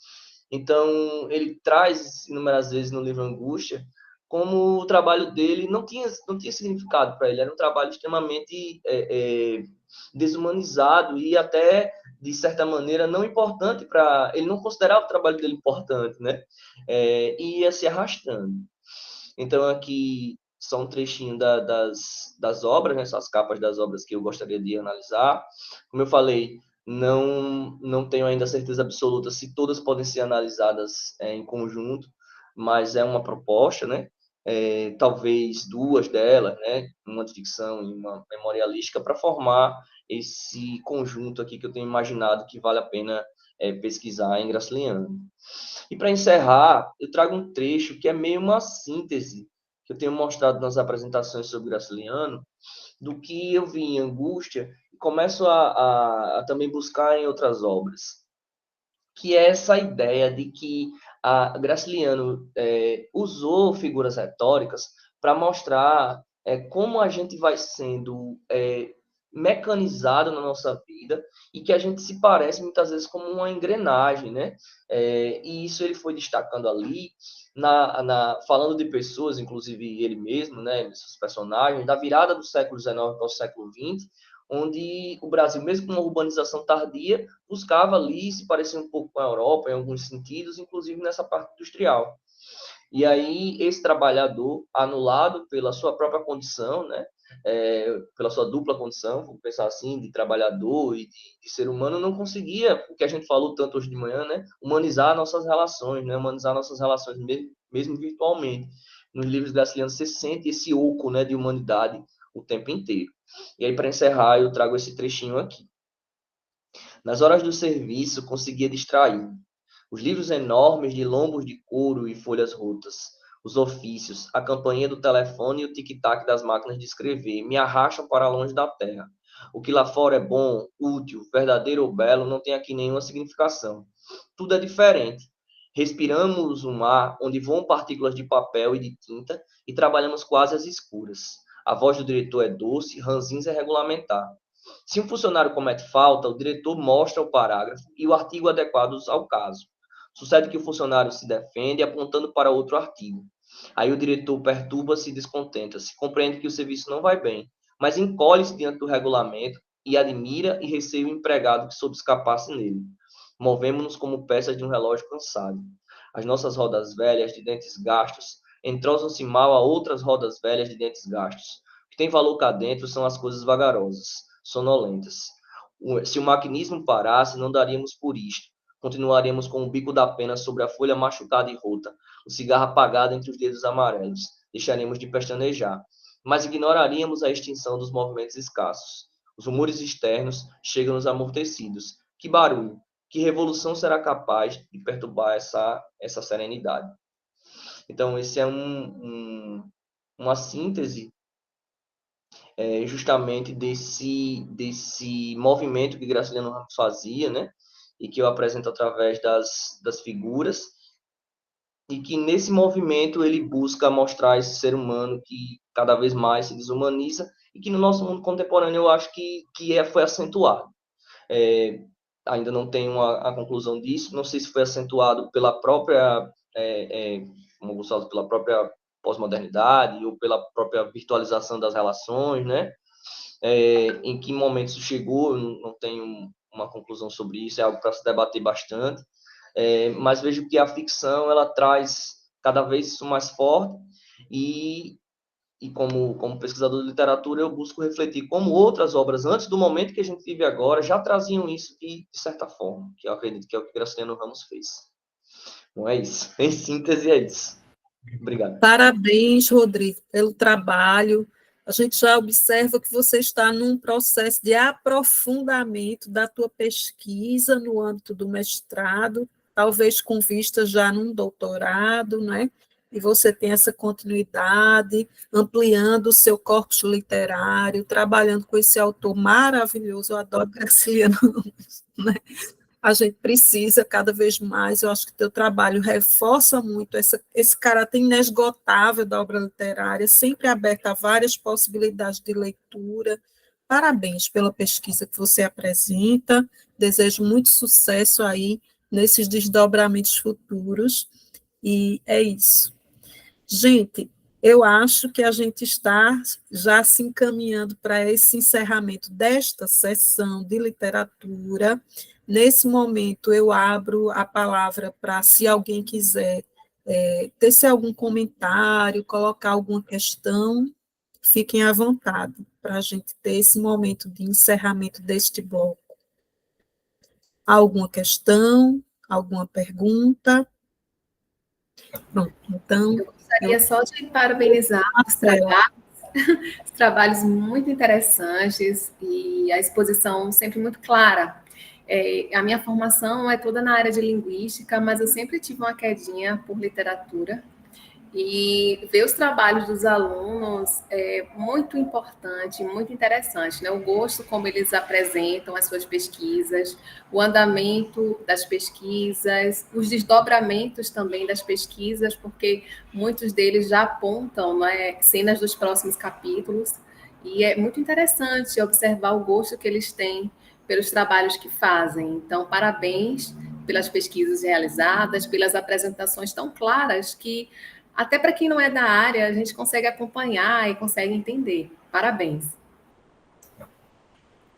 Então, ele traz inúmeras vezes no livro Angústia como o trabalho dele não tinha significado para ele, era um trabalho extremamente desumanizado e até, de certa maneira, não importante para... Ele não considerava o trabalho dele importante, né? E ia se arrastando. Então, aqui só um trechinho das obras, né? São as capas das obras que eu gostaria de analisar. Como eu falei, não tenho ainda certeza absoluta se todas podem ser analisadas em conjunto, mas é uma proposta, né? Talvez 2 delas, né? Uma de ficção e uma memorialística, para formar esse conjunto aqui que eu tenho imaginado que vale a pena pesquisar em Graciliano. E para encerrar, eu trago um trecho que é meio uma síntese que eu tenho mostrado nas apresentações sobre Graciliano, do que eu vi em Angústia e começo a também buscar em outras obras, que é essa ideia de que a Graciliano usou figuras retóricas para mostrar como a gente vai sendo mecanizado na nossa vida e que a gente se parece muitas vezes como uma engrenagem, né? E isso ele foi destacando ali, falando de pessoas, inclusive ele mesmo, né? Esses personagens, da virada do século XIX para o século XX, onde o Brasil, mesmo com uma urbanização tardia, buscava ali se parecer um pouco com a Europa, em alguns sentidos, inclusive nessa parte industrial. E aí, esse trabalhador, anulado pela sua própria condição, né, pela sua dupla condição, vamos pensar assim, de trabalhador e de ser humano, não conseguia, o que a gente falou tanto hoje de manhã, né, humanizar nossas relações, né, mesmo virtualmente. Nos livros gracilianos, você sente esse oco, né, de humanidade o tempo inteiro. E aí, para encerrar, eu trago esse trechinho aqui. Nas horas do serviço, conseguia distrair. Os livros enormes de lombos de couro e folhas rotas, os ofícios, a campainha do telefone e o tic-tac das máquinas de escrever me arrastam para longe da terra. O que lá fora é bom, útil, verdadeiro ou belo não tem aqui nenhuma significação. Tudo é diferente. Respiramos um ar onde voam partículas de papel e de tinta e trabalhamos quase às escuras. A voz do diretor é doce, ranzinza é regulamentar. Se um funcionário comete falta, o diretor mostra o parágrafo e o artigo adequados ao caso. Sucede que o funcionário se defende apontando para outro artigo. Aí o diretor perturba-se e descontenta-se, compreende que o serviço não vai bem, mas encolhe-se diante do regulamento e admira e receia o empregado que soube escapar-se nele. Movemos-nos como peças de um relógio cansado. As nossas rodas velhas de dentes gastos entrosam-se mal a outras rodas velhas de dentes gastos. O que tem valor cá dentro são as coisas vagarosas, sonolentas. Se o maquinismo parasse, não daríamos por isto. Continuaríamos com o bico da pena sobre a folha machucada e rota, o cigarro apagado entre os dedos amarelos. Deixaríamos de pestanejar, mas ignoraríamos a extinção dos movimentos escassos. Os rumores externos chegam-nos amortecidos. Que barulho, que revolução será capaz de perturbar essa serenidade? Então, esse é uma síntese justamente desse movimento que Graciliano Ramos fazia, né? E que eu apresento através das figuras. e que nesse movimento ele busca mostrar esse ser humano que cada vez mais se desumaniza e que no nosso mundo contemporâneo eu acho que foi acentuado. Ainda não tenho a conclusão disso, não sei se foi acentuado pela própria, como você fala, pela própria pós-modernidade ou pela própria virtualização das relações, né? Em que momento isso chegou, eu não tenho uma conclusão sobre isso, é algo para se debater bastante, mas vejo que a ficção ela traz cada vez isso mais forte e como pesquisador de literatura eu busco refletir como outras obras antes do momento que a gente vive agora já traziam isso de certa forma, que eu acredito que é o que Graciliano Ramos fez. Não é isso? Em síntese é isso. Obrigado. Parabéns, Rodrigo, pelo trabalho. A gente já observa que você está num processo de aprofundamento da tua pesquisa no âmbito do mestrado, talvez com vista já num doutorado, né? E você tem essa continuidade, ampliando o seu corpus literário, trabalhando com esse autor maravilhoso, eu adoro Graciliano, né? A gente precisa cada vez mais, eu acho que o teu trabalho reforça muito esse caráter inesgotável da obra literária, sempre aberta a várias possibilidades de leitura. Parabéns pela pesquisa que você apresenta, desejo muito sucesso aí nesses desdobramentos futuros, e é isso. Gente, eu acho que a gente está já se encaminhando para esse encerramento desta sessão de literatura. Nesse momento, eu abro a palavra para, se alguém quiser tecer algum comentário, colocar alguma questão, fiquem à vontade para a gente ter esse momento de encerramento deste bloco. Alguma questão? Alguma pergunta? Pronto, então... Eu gostaria só de parabenizar os trabalhos muito interessantes e a exposição sempre muito clara. A minha formação é toda na área de linguística, mas eu sempre tive uma quedinha por literatura. E ver os trabalhos dos alunos é muito importante, muito interessante, né? O gosto como eles apresentam as suas pesquisas, o andamento das pesquisas, os desdobramentos também das pesquisas, porque muitos deles já apontam, né, cenas dos próximos capítulos, e é muito interessante observar o gosto que eles têm pelos trabalhos que fazem. Então, parabéns pelas pesquisas realizadas, pelas apresentações tão claras que até para quem não é da área, a gente consegue acompanhar e consegue entender. Parabéns.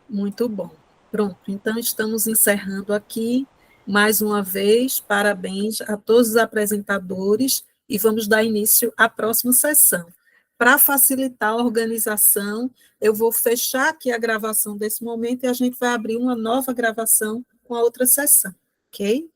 Muito bom. Pronto, então estamos encerrando aqui. Mais uma vez, parabéns a todos os apresentadores e vamos dar início à próxima sessão. Para facilitar a organização, eu vou fechar aqui a gravação desse momento e a gente vai abrir uma nova gravação com a outra sessão, ok?